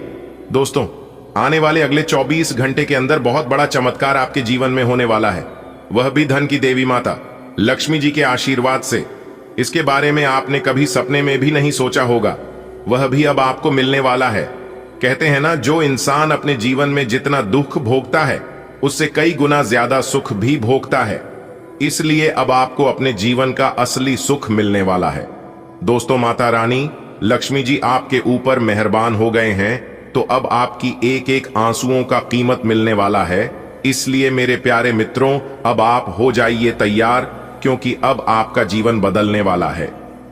दोस्तों, आने वाले अगले 24 घंटे के अंदर बहुत बड़ा चमत्कार आपके जीवन में होने वाला है, वह भी धन की देवी माता लक्ष्मी जी के आशीर्वाद से। इसके बारे में आपने कभी सपने में भी नहीं सोचा होगा, वह भी अब आपको मिलने वाला है। कहते हैं ना, जो इंसान अपने जीवन में जितना दुख भोगता है उससे कई गुना ज्यादा सुख भी भोगता है। इसलिए अब आपको अपने जीवन का असली सुख मिलने वाला है। दोस्तों, माता रानी लक्ष्मी जी आपके ऊपर मेहरबान हो गए हैं, तो अब आपकी एक एक आंसुओं का कीमत मिलने वाला है। इसलिए मेरे प्यारे मित्रों, अब आप हो जाइए तैयार, क्योंकि अब आपका जीवन बदलने वाला है।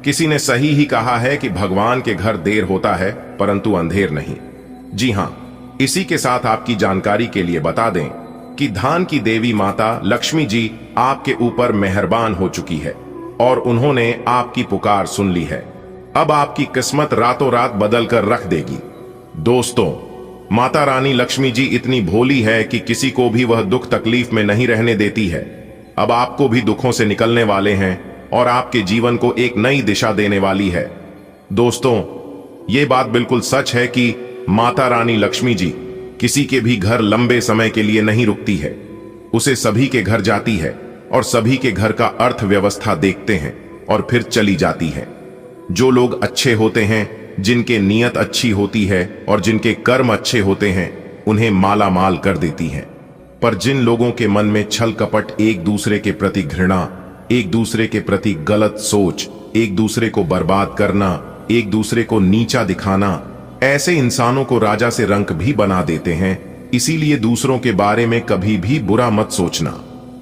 किसी ने सही ही कहा है कि भगवान के घर देर होता है परंतु अंधेर नहीं। जी हां, इसी के साथ आपकी जानकारी के लिए बता दें कि धान की देवी माता लक्ष्मी जी आपके ऊपर मेहरबान हो चुकी है और उन्होंने आपकी पुकार सुन ली है। अब आपकी किस्मत रातों रात बदल कर रख देगी। दोस्तों, माता रानी लक्ष्मी जी इतनी भोली है कि किसी को भी वह दुख तकलीफ में नहीं रहने देती है। अब आपको भी दुखों से निकलने वाले हैं और आपके जीवन को एक नई दिशा देने वाली है। दोस्तों, ये बात बिल्कुल सच है कि माता रानी लक्ष्मी जी किसी के भी घर लंबे समय के लिए नहीं रुकती है, उसे सभी के घर जाती है और सभी के घर का अर्थव्यवस्था देखते हैं और फिर चली जाती है। जो लोग अच्छे होते हैं, जिनके नीयत अच्छी होती है और जिनके कर्म अच्छे होते हैं, उन्हें माला माल कर देती है। पर जिन लोगों के मन में छल कपट, एक दूसरे के प्रति घृणा, एक दूसरे के प्रति गलत सोच, एक दूसरे को बर्बाद करना, एक दूसरे को नीचा दिखाना, ऐसे इंसानों को राजा से रंक भी बना देते हैं। इसीलिए दूसरों के बारे में कभी भी बुरा मत सोचना,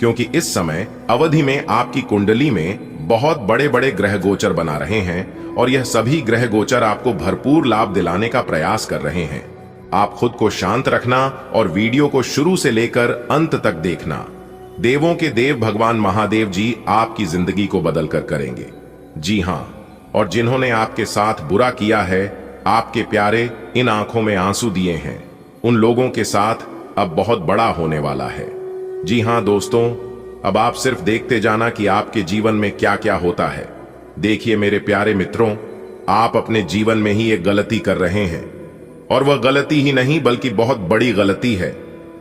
क्योंकि इस समय अवधि में आपकी कुंडली में बहुत बड़े बड़े ग्रह गोचर बना रहे हैं और यह सभी ग्रह गोचर आपको भरपूर लाभ दिलाने का प्रयास कर रहे हैं। आप खुद को शांत रखना और वीडियो को शुरू से लेकर अंत तक देखना। देवों के देव भगवान महादेव जी आपकी जिंदगी को बदल कर करेंगे। जी हां, और जिन्होंने आपके साथ बुरा किया है, आपके प्यारे इन आंखों में आंसू दिए हैं, उन लोगों के साथ अब बहुत बड़ा होने वाला है। जी हां दोस्तों, अब आप सिर्फ देखते जाना कि आपके जीवन में क्या क्या होता है। देखिए मेरे प्यारे मित्रों, आप अपने जीवन में ही एक गलती कर रहे हैं, और वह गलती ही नहीं बल्कि बहुत बड़ी गलती है,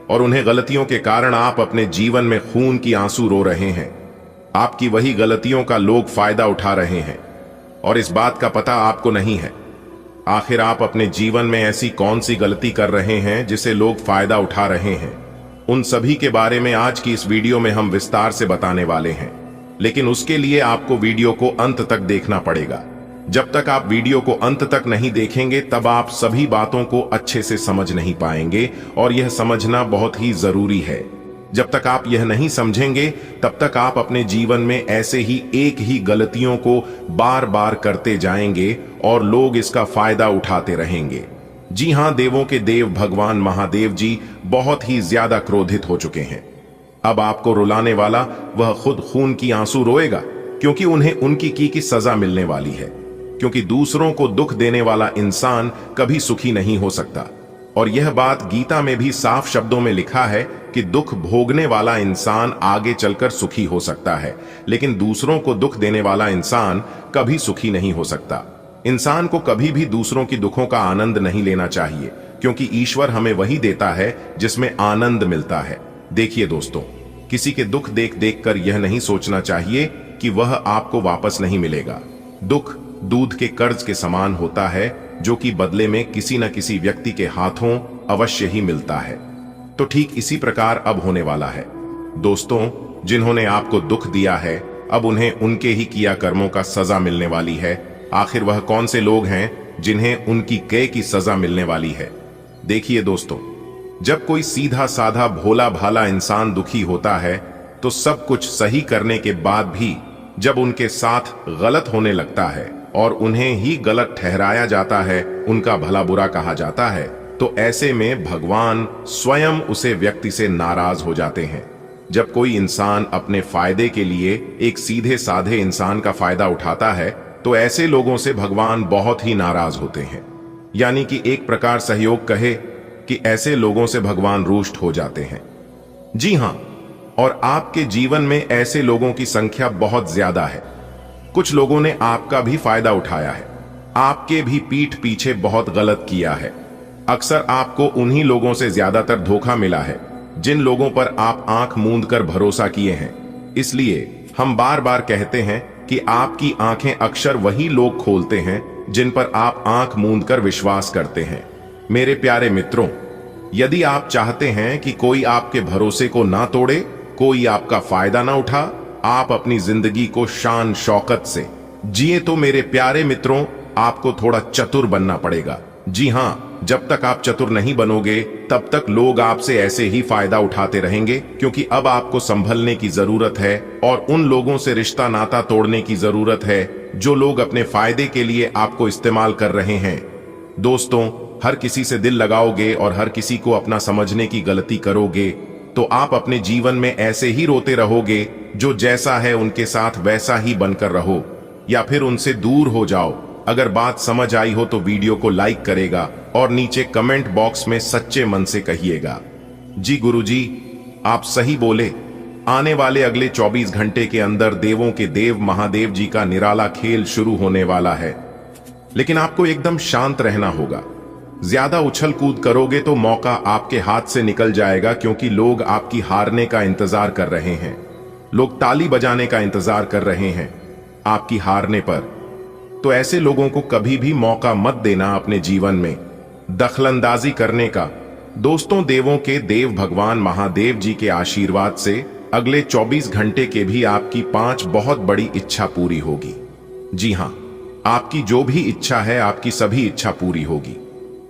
और उन्हें गलतियों के कारण आप अपने जीवन में खून की आंसू रो रहे हैं। आपकी वही गलतियों का लोग फायदा उठा रहे हैं और इस बात का पता आपको नहीं है। आखिर आप अपने जीवन में ऐसी कौन सी गलती कर रहे हैं जिसे लोग फायदा उठा रहे हैं? उन सभी के बारे में आज की इस वीडियो में हम विस्तार से बताने वाले हैं, लेकिन उसके लिए आपको वीडियो को अंत तक देखना पड़ेगा। जब तक आप वीडियो को अंत तक नहीं देखेंगे तब आप सभी बातों को अच्छे से समझ नहीं पाएंगे, और यह समझना बहुत ही जरूरी है। जब तक आप यह नहीं समझेंगे तब तक आप अपने जीवन में ऐसे ही एक ही गलतियों को बार बार करते जाएंगे और लोग इसका फायदा उठाते रहेंगे। जी हां, देवों के देव भगवान महादेव जी बहुत ही ज्यादा क्रोधित हो चुके हैं। अब आपको रुलाने वाला वह खुद खून की आंसू रोएगा, क्योंकि उन्हें उनकी की सजा मिलने वाली है। क्योंकि दूसरों को दुख देने वाला इंसान कभी सुखी नहीं हो सकता, और यह बात गीता में भी साफ शब्दों में लिखा है कि दुख भोगने वाला इंसान आगे चलकर सुखी हो सकता है, लेकिन दूसरों को दुख देने वाला इंसान कभी सुखी नहीं हो सकता। इंसान को कभी भी दूसरों की दुखों का आनंद नहीं लेना चाहिए, क्योंकि ईश्वर हमें वही देता है जिसमें आनंद मिलता है। देखिए दोस्तों, किसी के दुख देख देख कर यह नहीं सोचना चाहिए कि वह आपको वापस नहीं मिलेगा। दुख दूध के कर्ज के समान होता है, जो कि बदले में किसी न किसी व्यक्ति के हाथों अवश्य ही मिलता है। तो ठीक इसी प्रकार अब होने वाला है। दोस्तों, जिन्होंने आपको दुख दिया है, अब उन्हें उनके ही किया कर्मों का सजा मिलने वाली है। आखिर वह कौन से लोग हैं जिन्हें उनकी कै की सजा मिलने वाली है? देखिए दोस्तों, जब कोई सीधा साधा भोला भाला इंसान दुखी होता है, तो सब कुछ सही करने के बाद भी जब उनके साथ गलत होने लगता है और उन्हें ही गलत ठहराया जाता है, उनका भला बुरा कहा जाता है, तो ऐसे में भगवान स्वयं उसे व्यक्ति से नाराज हो जाते हैं। जब कोई इंसान अपने फायदे के लिए एक सीधे साधे इंसान का फायदा उठाता है, तो ऐसे लोगों से भगवान बहुत ही नाराज होते हैं। यानी कि एक प्रकार सहयोग कहे कि ऐसे लोगों से भगवान रुष्ट हो जाते हैं। जी हां, और आपके जीवन में ऐसे लोगों की संख्या बहुत ज्यादा है। कुछ लोगों ने आपका भी फायदा उठाया है, आपके भी पीठ पीछे बहुत गलत किया है। अक्सर आपको उन्हीं लोगों से ज्यादातर धोखा मिला है जिन लोगों पर आप आंख मूंद कर भरोसा किए हैं। इसलिए हम बार बार कहते हैं कि आपकी आंखें अक्सर वही लोग खोलते हैं जिन पर आप आंख मूंद कर विश्वास करते हैं। मेरे प्यारे मित्रों, यदि आप चाहते हैं कि कोई आपके भरोसे को ना तोड़े, कोई आपका फायदा ना उठा, आप अपनी जिंदगी को शान शौकत से जिए, तो मेरे प्यारे मित्रों, आपको थोड़ा चतुर बनना पड़ेगा। जी हां, जब तक आप चतुर नहीं बनोगे तब तक लोग आपसे ऐसे ही फायदा उठाते रहेंगे, क्योंकि अब आपको संभलने की जरूरत है और उन लोगों से रिश्ता नाता तोड़ने की जरूरत है जो लोग अपने फायदे के लिए आपको इस्तेमाल कर रहे हैं। दोस्तों, हर किसी से दिल लगाओगे और हर किसी को अपना समझने की गलती करोगे, तो आप अपने जीवन में ऐसे ही रोते रहोगे। जो जैसा है उनके साथ वैसा ही बनकर रहो, या फिर उनसे दूर हो जाओ। अगर बात समझ आई हो तो वीडियो को लाइक करेगा और नीचे कमेंट बॉक्स में सच्चे मन से कहिएगा, जी गुरुजी, आप सही बोले। आने वाले अगले 24 घंटे के अंदर देवों के देव महादेव जी का निराला खेल शुरू होने वाला है, लेकिन आपको एकदम शांत रहना होगा। ज्यादा उछल कूद करोगे तो मौका आपके हाथ से निकल जाएगा, क्योंकि लोग आपकी हारने का इंतजार कर रहे हैं। लोग ताली बजाने का इंतजार कर रहे हैं आपकी हारने पर। तो ऐसे लोगों को कभी भी मौका मत देना अपने जीवन में दखलंदाजी करने का। दोस्तों, देवों के देव भगवान महादेव जी के आशीर्वाद से अगले 24 घंटे के भी आपकी 5 बहुत बड़ी इच्छा पूरी होगी। जी हां, आपकी जो भी इच्छा है, आपकी सभी इच्छा पूरी होगी।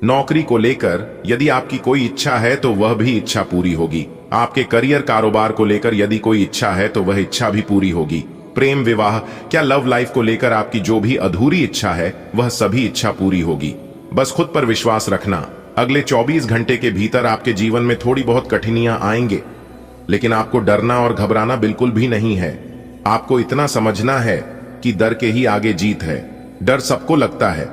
नौकरी को लेकर यदि आपकी कोई इच्छा है तो वह भी इच्छा पूरी होगी। आपके करियर कारोबार को लेकर यदि कोई इच्छा है तो वह इच्छा भी पूरी होगी। प्रेम विवाह, क्या लव लाइफ को लेकर आपकी जो भी अधूरी इच्छा है वह सभी इच्छा पूरी होगी। बस खुद पर विश्वास रखना। अगले 24 घंटे के भीतर आपके जीवन में थोड़ी बहुत कठिनाइयां आएंगे, लेकिन आपको डरना और घबराना बिल्कुल भी नहीं है। आपको इतना समझना है कि डर के ही आगे जीत है। डर सबको लगता है,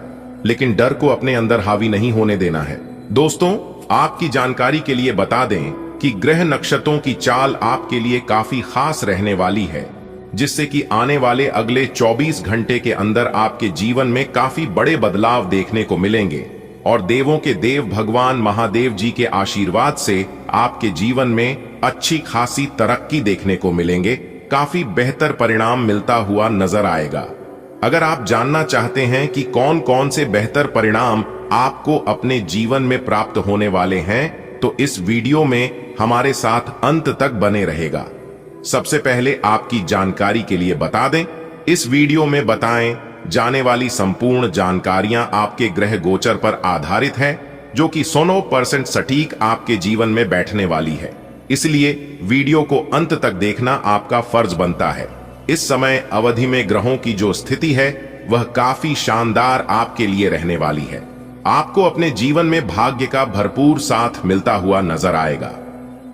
लेकिन डर को अपने अंदर हावी नहीं होने देना है। दोस्तों, आपकी जानकारी के लिए बता दें कि ग्रह नक्षत्रों की चाल आपके लिए काफी खास रहने वाली है, जिससे कि आने वाले अगले 24 घंटे के अंदर आपके जीवन में काफी बड़े बदलाव देखने को मिलेंगे और देवों के देव भगवान महादेव जी के आशीर्वाद से आपके जीवन में अच्छी खासी तरक्की देखने को मिलेंगे। काफी बेहतर परिणाम मिलता हुआ नजर आएगा। अगर आप जानना चाहते हैं कि कौन कौन से बेहतर परिणाम आपको अपने जीवन में प्राप्त होने वाले हैं, तो इस वीडियो में हमारे साथ अंत तक बने रहेगा। सबसे पहले आपकी जानकारी के लिए बता दें, इस वीडियो में बताएं जाने वाली संपूर्ण जानकारियां आपके ग्रह गोचर पर आधारित है, जो कि 100% सटीक आपके जीवन में बैठने वाली है। इसलिए वीडियो को अंत तक देखना आपका फर्ज बनता है। इस समय अवधि में ग्रहों की जो स्थिति है वह काफी शानदार आपके लिए रहने वाली है। आपको अपने जीवन में भाग्य का भरपूर साथ मिलता हुआ नजर आएगा।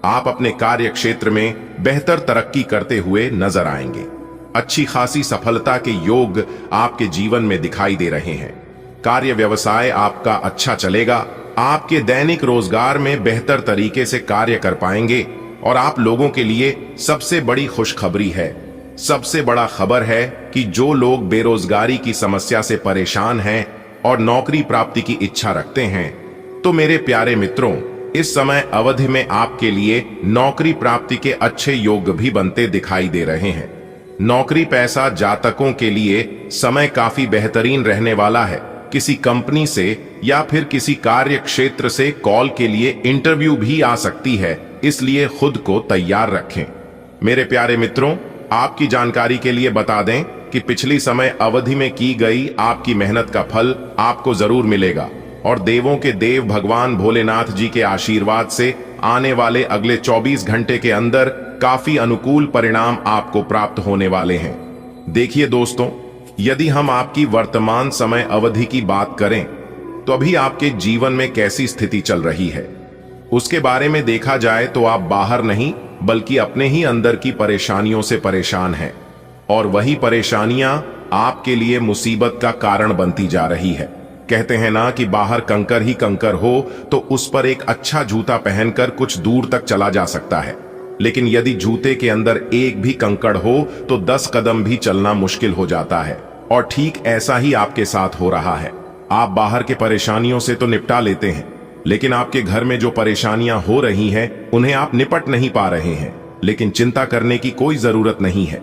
आप अपने कार्य क्षेत्र में बेहतर तरक्की करते हुए नजर आएंगे। अच्छी खासी सफलता के योग आपके जीवन में दिखाई दे रहे हैं। कार्य व्यवसाय आपका अच्छा चलेगा। आपके दैनिक रोजगार में बेहतर तरीके से कार्य कर पाएंगे और आप लोगों के लिए सबसे बड़ी खुशखबरी है, सबसे बड़ा खबर है कि जो लोग बेरोजगारी की समस्या से परेशान हैं और नौकरी प्राप्ति की इच्छा रखते हैं, तो मेरे प्यारे मित्रों, इस समय अवधि में आपके लिए नौकरी प्राप्ति के अच्छे योग भी बनते दिखाई दे रहे हैं। नौकरी पैसा जातकों के लिए समय काफी बेहतरीन रहने वाला है। किसी कंपनी से या फिर किसी कार्य क्षेत्र से कॉल के लिए इंटरव्यू भी आ सकती है, इसलिए खुद को तैयार रखें। मेरे प्यारे मित्रों, आपकी जानकारी के लिए बता दें कि पिछली समय अवधि में की गई आपकी मेहनत का फल आपको जरूर मिलेगा और देवों के देव भगवान भोलेनाथ जी के आशीर्वाद से आने वाले अगले 24 घंटे के अंदर काफी अनुकूल परिणाम आपको प्राप्त होने वाले हैं। देखिए दोस्तों, यदि हम आपकी वर्तमान समय अवधि की बात करें तो अभी आपके जीवन में कैसी स्थिति चल रही है, उसके बारे में देखा जाए तो आप बाहर नहीं बल्कि अपने ही अंदर की परेशानियों से परेशान हैं और वही परेशानियां आपके लिए मुसीबत का कारण बनती जा रही है। कहते हैं ना कि बाहर कंकर ही कंकर हो तो उस पर एक अच्छा जूता पहनकर कुछ दूर तक चला जा सकता है, लेकिन यदि जूते के अंदर एक भी कंकड़ हो तो 10 कदम भी चलना मुश्किल हो जाता है। और ठीक ऐसा ही आपके साथ हो रहा है। आप बाहर के परेशानियों से तो निपटा लेते हैं, लेकिन आपके घर में जो परेशानियां हो रही हैं उन्हें आप निपट नहीं पा रहे हैं। लेकिन चिंता करने की कोई जरूरत नहीं है।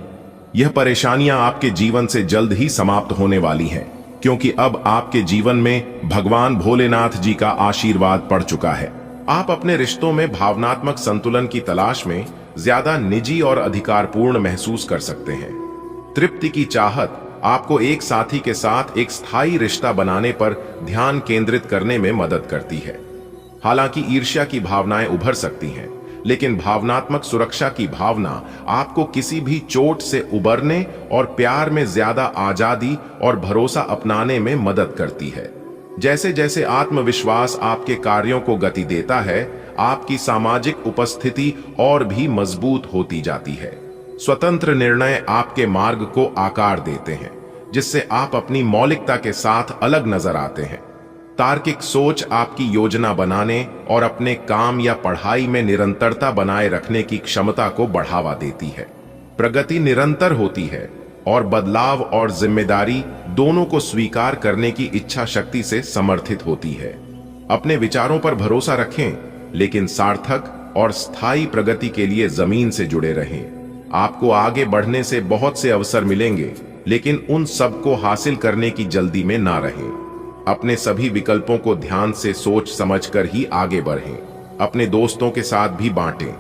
यह परेशानियां आपके जीवन से जल्द ही समाप्त होने वाली हैं, क्योंकि अब आपके जीवन में भगवान भोलेनाथ जी का आशीर्वाद पड़ चुका है। आप अपने रिश्तों में भावनात्मक संतुलन की तलाश में ज्यादा निजी और अधिकारपूर्ण महसूस कर सकते हैं। तृप्ति की चाहत आपको एक साथी के साथ एक स्थायी रिश्ता बनाने पर ध्यान केंद्रित करने में मदद करती है। हालांकि ईर्ष्या की भावनाएं उभर सकती हैं, लेकिन भावनात्मक सुरक्षा की भावना आपको किसी भी चोट से उबरने और प्यार में ज्यादा आजादी और भरोसा अपनाने में मदद करती है। जैसे जैसे आत्मविश्वास आपके कार्यों को गति देता है, आपकी सामाजिक उपस्थिति और भी मजबूत होती जाती है। स्वतंत्र निर्णय आपके मार्ग को आकार देते हैं, जिससे आप अपनी मौलिकता के साथ अलग नजर आते हैं। तार्किक सोच आपकी योजना बनाने और अपने काम या पढ़ाई में निरंतरता बनाए रखने की क्षमता को बढ़ावा देती है। प्रगति निरंतर होती है और बदलाव और जिम्मेदारी दोनों को स्वीकार करने की इच्छा शक्ति से समर्थित होती है। अपने विचारों पर भरोसा रखें, लेकिन सार्थक और स्थायी प्रगति के लिए जमीन से जुड़े रहें। आपको आगे बढ़ने से बहुत से अवसर मिलेंगे, लेकिन उन सबको हासिल करने की जल्दी में ना रहें। अपने सभी विकल्पों को ध्यान से सोच समझकर ही आगे बढ़ें। अपने दोस्तों के साथ भी बांटें।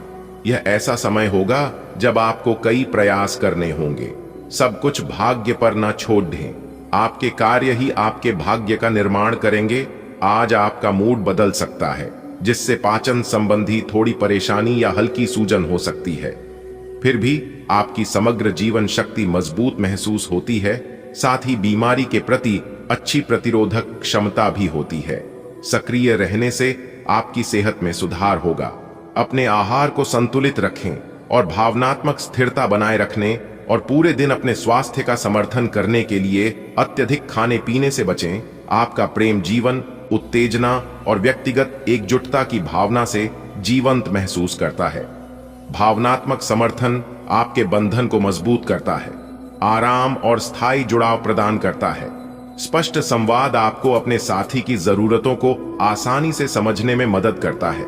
यह ऐसा समय होगा जब आपको कई प्रयास करने होंगे। सब कुछ भाग्य पर ना छोड़ दें। आपके कार्य ही आपके भाग्य का निर्माण करेंगे। आज आपका मूड बदल सकता है, जिससे पाचन संबंधी थोड़ी परेशानी या हल्की सूजन हो सकती है। फिर भी आपकी समग्र जीवन शक्ति मजबूत महसूस होती है, साथ ही बीमारी के प्रति अच्छी प्रतिरोधक क्षमता भी होती है। सक्रिय रहने से आपकी सेहत में सुधार होगा। अपने आहार को संतुलित रखें और भावनात्मक स्थिरता बनाए रखने और पूरे दिन अपने स्वास्थ्य का समर्थन करने के लिए अत्यधिक खाने पीने से बचें। आपका प्रेम जीवन उत्तेजना और व्यक्तिगत एकजुटता की भावना से जीवंत महसूस करता है। भावनात्मक समर्थन आपके बंधन को मजबूत करता है, आराम और स्थायी जुड़ाव प्रदान करता है। स्पष्ट संवाद आपको अपने साथी की जरूरतों को आसानी से समझने में मदद करता है।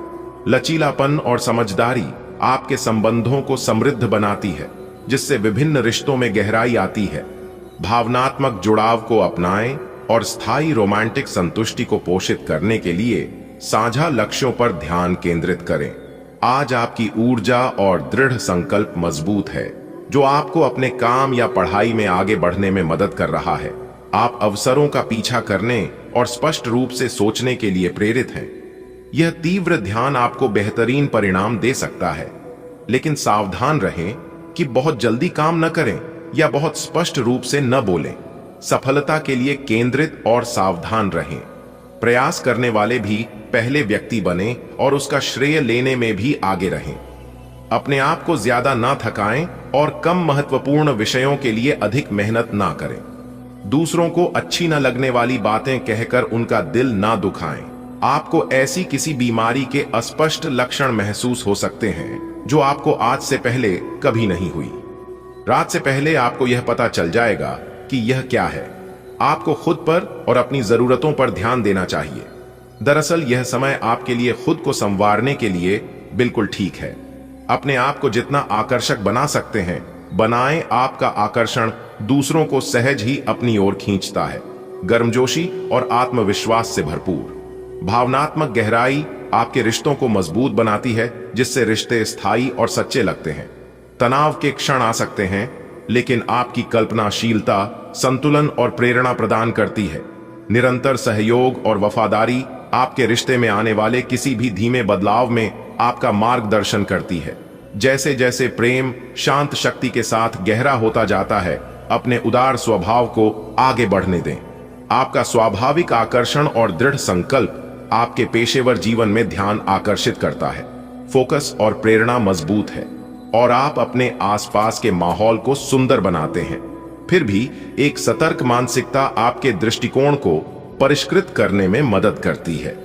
लचीलापन और समझदारी आपके संबंधों को समृद्ध बनाती है, जिससे विभिन्न रिश्तों में गहराई आती है। भावनात्मक जुड़ाव को अपनाएं और स्थायी रोमांटिक संतुष्टि को पोषित करने के लिए साझा लक्ष्यों पर ध्यान केंद्रित करें। आज आपकी ऊर्जा और दृढ़ संकल्प मजबूत है, जो आपको अपने काम या पढ़ाई में आगे बढ़ने में मदद कर रहा है। आप अवसरों का पीछा करने और स्पष्ट रूप से सोचने के लिए प्रेरित हैं। यह तीव्र ध्यान आपको बेहतरीन परिणाम दे सकता है, लेकिन सावधान रहें कि बहुत जल्दी काम न करें या बहुत स्पष्ट रूप से न बोलें। सफलता के लिए केंद्रित और सावधान रहें। प्रयास करने वाले भी पहले व्यक्ति बने और उसका श्रेय लेने में भी आगे रहें। अपने आप को ज्यादा ना थकाएं और कम महत्वपूर्ण विषयों के लिए अधिक मेहनत ना करें। दूसरों को अच्छी न लगने वाली बातें कहकर उनका दिल ना दुखाएं। आपको ऐसी किसी बीमारी के अस्पष्ट लक्षण महसूस हो सकते हैं जो आपको आज से पहले कभी नहीं हुई। रात से पहले आपको यह पता चल जाएगा कि यह क्या है। आपको खुद पर और अपनी जरूरतों पर ध्यान देना चाहिए। दरअसल यह समय आपके लिए खुद को संवारने के लिए बिल्कुल ठीक है। अपने आप को जितना आकर्षक बना सकते हैं बनाएं। आपका आकर्षण दूसरों को सहज ही अपनी ओर खींचता है, गर्मजोशी और आत्मविश्वास से भरपूर। भावनात्मक गहराई आपके रिश्तों को मजबूत बनाती है, जिससे रिश्ते स्थायी और सच्चे लगते हैं। तनाव के क्षण आ सकते हैं, लेकिन आपकी कल्पनाशीलता संतुलन और प्रेरणा प्रदान करती है। निरंतर सहयोग और वफादारी आपके रिश्ते में आने वाले किसी भी धीमे बदलाव में आपका मार्गदर्शन करती है। जैसे जैसे प्रेम शांत शक्ति के साथ गहरा होता जाता है, अपने उदार स्वभाव को आगे बढ़ने दें। आपका स्वाभाविक आकर्षण और दृढ़ संकल्प आपके पेशेवर जीवन में ध्यान आकर्षित करता है। फोकस और प्रेरणा मजबूत है और आप अपने आसपास के माहौल को सुंदर बनाते हैं। फिर भी एक सतर्क मानसिकता आपके दृष्टिकोण को परिष्कृत करने में मदद करती है।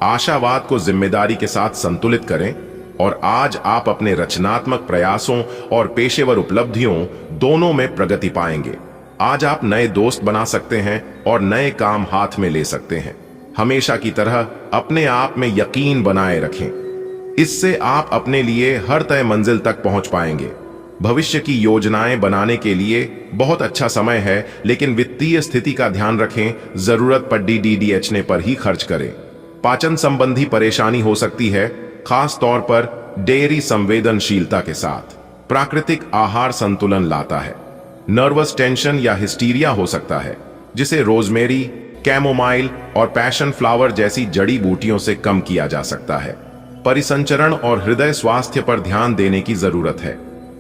आशावाद को जिम्मेदारी के साथ संतुलित करें और आज आप अपने रचनात्मक प्रयासों और पेशेवर उपलब्धियों दोनों में प्रगति पाएंगे। आज आप नए दोस्त बना सकते हैं और नए काम हाथ में ले सकते हैं। हमेशा की तरह अपने आप में यकीन बनाए रखें। इससे आप अपने लिए हर तय मंजिल तक पहुंच पाएंगे। भविष्य की योजनाएं बनाने के लिए बहुत अच्छा समय है, लेकिन वित्तीय स्थिति का ध्यान रखें। जरूरत पर DDDHने पर ही खर्च करें। पाचन संबंधी परेशानी हो सकती है, खास तौर पर डेयरी संवेदनशीलता के साथ। प्राकृतिक आहार संतुलन लाता है। नर्वस टेंशन या हिस्टीरिया हो सकता है, जिसे रोजमेरी, कैमोमाइल और पैशन फ्लावर जैसी जड़ी बूटियों से कम किया जा सकता है। परिसंचरण और हृदय स्वास्थ्य पर ध्यान देने की जरूरत है।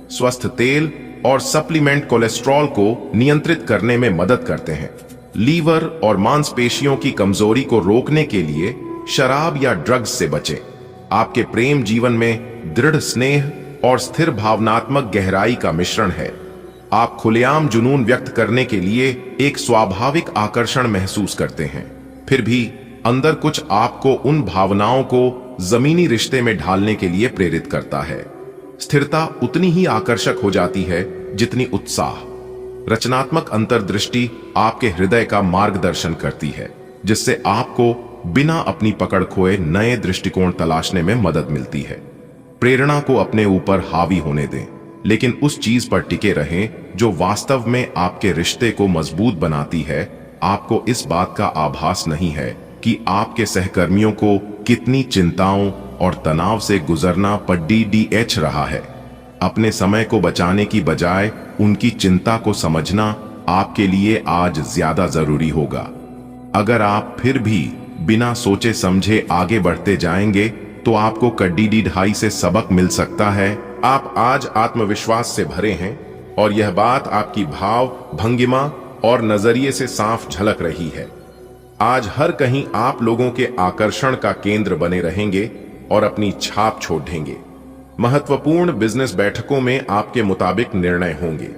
स्वस्थ तेल और सप्लीमेंट कोलेस्ट्रॉल को नियंत्रित करने में मदद करते हैं। लीवर और मांसपेशियों की कमजोरी को रोकने के लिए शराब या ड्रग्स से बचें। आपके प्रेम जीवन में दृढ़ स्नेह और स्थिर भावनात्मक गहराई का मिश्रण है। आप खुलेआम जुनून व्यक्त करने के लिए एक स्वाभाविक आकर्षण महसूस करते हैं। फिर भी अंदर कुछ आपको उन भावनाओं को जमीनी रिश्ते में ढालने के लिए प्रेरित करता है। स्थिरता उतनी ही आकर्षक हो जाती है जितनी उत्साह। रचनात्मक अंतर्दृष्टि आपके हृदय का मार्गदर्शन करती है, जिससे आपको बिना अपनी पकड़ खोए नए दृष्टिकोण तलाशने में मदद मिलती है। प्रेरणा को अपने ऊपर हावी होने दें, लेकिन उस चीज पर टिके रहें जो वास्तव में आपके रिश्ते को मजबूत बनाती है। आपको इस बात का आभास नहीं है कि आपके सहकर्मियों को कितनी चिंताओं और तनाव से गुजरना पर DDH रहा है। अपने समय को बचाने की बजाय उनकी चिंता को समझना आपके लिए आज ज्यादा जरूरी होगा। अगर आप फिर भी बिना सोचे समझे आगे बढ़ते जाएंगे, तो आपको कड्डी ढाई से सबक मिल सकता है आप आज आत्मविश्वास से भरे हैं और यह बात आपकी भाव, भंगिमा और नजरिए से साफ झलक रही है। आज हर कहीं आप लोगों के आकर्षण का केंद्र बने रहेंगे और अपनी छाप छोड़ देंगे। महत्वपूर्ण बिजनेस बैठकों में आपके मुताबिक निर्णय होंगे।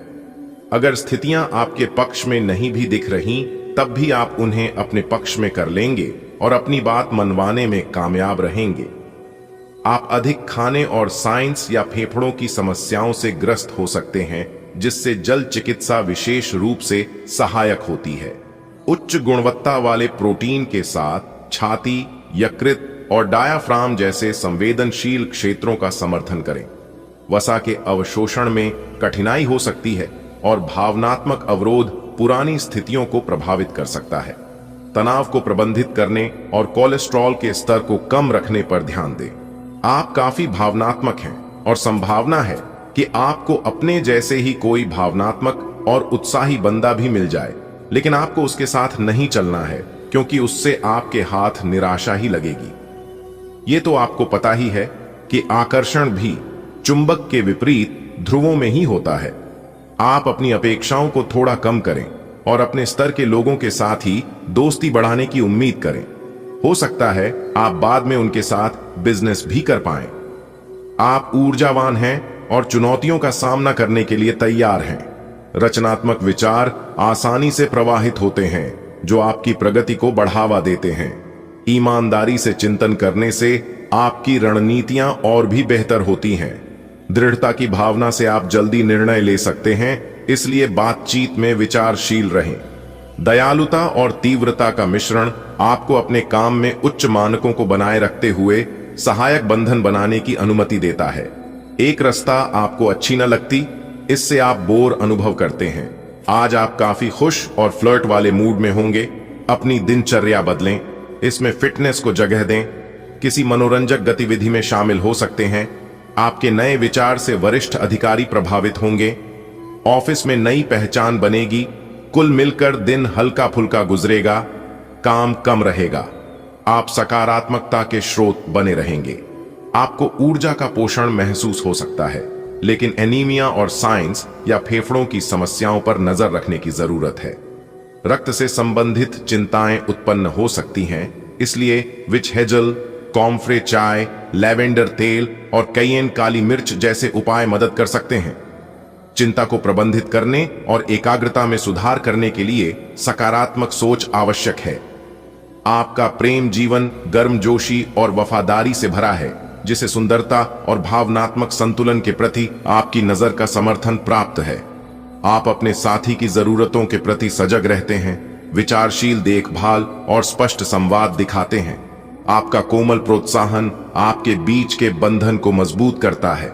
अगर स्थितियां आपके पक्ष में नहीं भी दिख रही, तब भी आप उन्हें अपने पक्ष में कर लेंगे और अपनी बात मनवाने में कामयाब रहेंगे। आप अधिक खाने और साइंस या फेफड़ों की समस्याओं से ग्रस्त हो सकते हैं, जिससे जल चिकित्सा विशेष रूप से सहायक होती है। उच्च गुणवत्ता वाले प्रोटीन के साथ छाती, यकृत और डायाफ्राम जैसे संवेदनशील क्षेत्रों का समर्थन करें। वसा के अवशोषण में कठिनाई हो सकती है और भावनात्मक अवरोध पुरानी स्थितियों को प्रभावित कर सकता है। तनाव को प्रबंधित करने और कोलेस्ट्रॉल के स्तर को कम रखने पर ध्यान दें। आप काफी भावनात्मक हैं और संभावना है कि आपको अपने जैसे ही कोई भावनात्मक और उत्साही बंदा भी मिल जाए, लेकिन आपको उसके साथ नहीं चलना है क्योंकि उससे आपके हाथ निराशा ही लगेगी। ये तो आपको पता ही है कि आकर्षण भी चुंबक के विपरीत ध्रुवों में ही होता है। आप अपनी अपेक्षाओं को थोड़ा कम करें और अपने स्तर के लोगों के साथ ही दोस्ती बढ़ाने की उम्मीद करें। हो सकता है आप बाद में उनके साथ बिजनेस भी कर पाएं। आप ऊर्जावान हैं और चुनौतियों का सामना करने के लिए तैयार हैं। रचनात्मक विचार आसानी से प्रवाहित होते हैं, जो आपकी प्रगति को बढ़ावा देते हैं। ईमानदारी से चिंतन करने से आपकी रणनीतियां और भी बेहतर होती हैं। दृढ़ता की भावना से आप जल्दी निर्णय ले सकते हैं, इसलिए बातचीत में विचारशील रहें। दयालुता और तीव्रता का मिश्रण आपको अपने काम में उच्च मानकों को बनाए रखते हुए सहायक बंधन बनाने की अनुमति देता है। एक रास्ता आपको अच्छी न लगती, इससे आप बोर अनुभव करते हैं। आज आप काफी खुश और फ्लर्ट वाले मूड में होंगे। अपनी दिनचर्या बदलें, इसमें फिटनेस को जगह दें। किसी मनोरंजक गतिविधि में शामिल हो सकते हैं। आपके नए विचार से वरिष्ठ अधिकारी प्रभावित होंगे। ऑफिस में नई पहचान बनेगी। कुल मिलकर दिन हल्का फुल्का गुजरेगा, काम कम रहेगा। आप सकारात्मकता के स्रोत बने रहेंगे। आपको ऊर्जा का पोषण महसूस हो सकता है, लेकिन एनीमिया और साइंस या फेफड़ों की समस्याओं पर नजर रखने की जरूरत है। रक्त से संबंधित चिंताएं उत्पन्न हो सकती हैं, इसलिए विच हेजल, कॉम्फ्रे चाय, लैवेंडर तेल और कैयेन काली मिर्च जैसे उपाय मदद कर सकते हैं। चिंता को प्रबंधित करने और एकाग्रता में सुधार करने के लिए सकारात्मक सोच आवश्यक है। आपका प्रेम जीवन गर्मजोशी और वफादारी से भरा है, जिसे सुंदरता और भावनात्मक संतुलन के प्रति आपकी नजर का समर्थन प्राप्त है। आप अपने साथी की जरूरतों के प्रति सजग रहते हैं, विचारशील देखभाल और स्पष्ट संवाद दिखाते हैं। आपका कोमल प्रोत्साहन आपके बीच के बंधन को मजबूत करता है।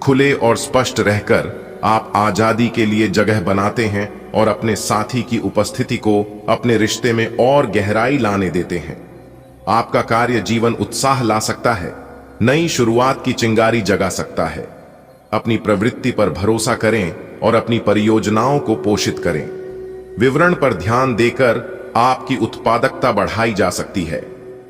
खुले और स्पष्ट रहकर आप आजादी के लिए जगह बनाते हैं और अपने साथी की उपस्थिति को अपने रिश्ते में और गहराई लाने देते हैं। आपका कार्य जीवन उत्साह ला सकता है, नई शुरुआत की चिंगारी जगा सकता है। अपनी प्रवृत्ति पर भरोसा करें और अपनी परियोजनाओं को पोषित करें। विवरण पर ध्यान देकर आपकी उत्पादकता बढ़ाई जा सकती है।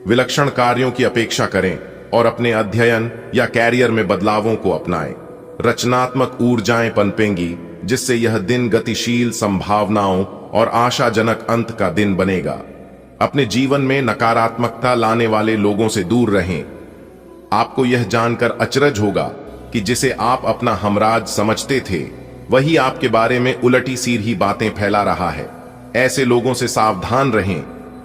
विलक्षण कार्यों की अपेक्षा करें और अपने अध्ययन या कैरियर में बदलावों को अपनाएं। रचनात्मक ऊर्जाएं पनपेंगी, जिससे यह दिन गतिशील संभावनाओं और आशाजनक अंत का दिन बनेगा। अपने जीवन में नकारात्मकता लाने वाले लोगों से दूर रहें। आपको यह जानकर अचरज होगा कि जिसे आप अपना हमराज समझते थे, वही आपके बारे में उलटी सीधी बातें फैला रहा है। ऐसे लोगों से सावधान रहें,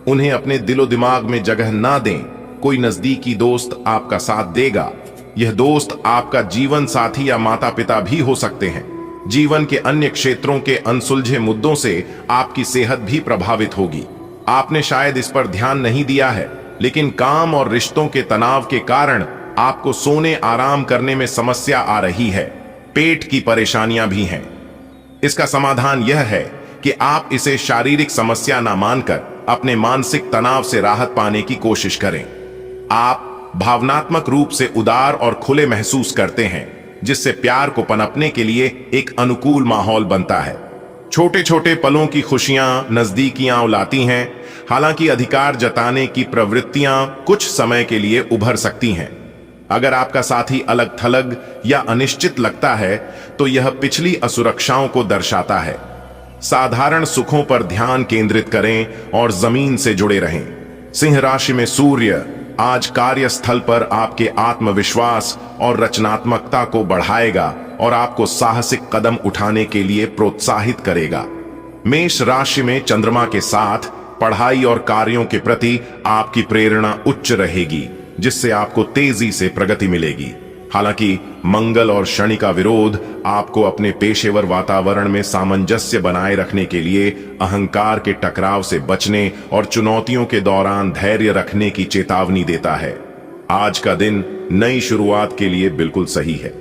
उन्हें अपने दिलो दिमाग में जगह ना दें। कोई नजदीकी दोस्त आपका साथ देगा। यह दोस्त आपका जीवन साथी या माता पिता भी हो सकते हैं। जीवन के अन्य क्षेत्रों के अनसुलझे मुद्दों से आपकी सेहत भी प्रभावित होगी। आपने शायद इस पर ध्यान नहीं दिया है, लेकिन काम और रिश्तों के तनाव के कारण आपको सोने आराम करने में समस्या आ रही है। पेट की परेशानियां भी हैं। इसका समाधान यह है कि आप इसे शारीरिक समस्या ना मानकर अपने मानसिक तनाव से राहत पाने की कोशिश करें। आप भावनात्मक रूप से उदार और खुले महसूस करते हैं, जिससे प्यार को पनपने के लिए एक अनुकूल माहौल बनता है। छोटे छोटे पलों की खुशियां नजदीकियां लाती हैं। हालांकि अधिकार जताने की प्रवृत्तियां कुछ समय के लिए उभर सकती हैं। अगर आपका साथी अलग थलग या अनिश्चित लगता है तो यह पिछली असुरक्षाओं को दर्शाता है। साधारण सुखों पर ध्यान केंद्रित करें और जमीन से जुड़े रहें। सिंह राशि में सूर्य आज कार्यस्थल पर आपके आत्मविश्वास और रचनात्मकता को बढ़ाएगा और आपको साहसिक कदम उठाने के लिए प्रोत्साहित करेगा। मेष राशि में चंद्रमा के साथ पढ़ाई और कार्यों के प्रति आपकी प्रेरणा उच्च रहेगी, जिससे आपको तेजी से प्रगति मिलेगी। हालांकि मंगल और शनि का विरोध आपको अपने पेशेवर वातावरण में सामंजस्य बनाए रखने के लिए अहंकार के टकराव से बचने और चुनौतियों के दौरान धैर्य रखने की चेतावनी देता है। आज का दिन नई शुरुआत के लिए बिल्कुल सही है।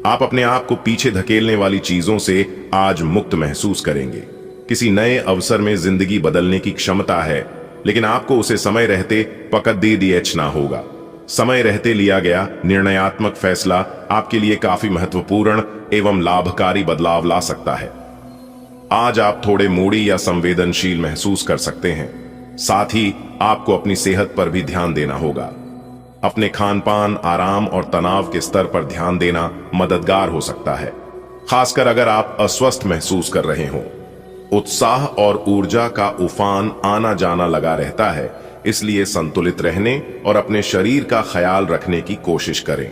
आप अपने आप को पीछे धकेलने वाली चीजों से आज मुक्त महसूस करेंगे। किसी नए अवसर में जिंदगी बदलने की क्षमता है, लेकिन आपको उसे समय रहते पकड़ दे ना होगा। समय रहते लिया गया निर्णयात्मक फैसला आपके लिए काफी महत्वपूर्ण एवं लाभकारी बदलाव ला सकता है। आज आप थोड़े मूडी या संवेदनशील महसूस कर सकते हैं। साथ ही आपको अपनी सेहत पर भी ध्यान देना होगा। अपने खान पान, आराम और तनाव के स्तर पर ध्यान देना मददगार हो सकता है, खासकर अगर आप अस्वस्थ महसूस कर रहे हों। उत्साह और ऊर्जा का उफान आना जाना लगा रहता है, इसलिए संतुलित रहने और अपने शरीर का ख्याल रखने की कोशिश करें।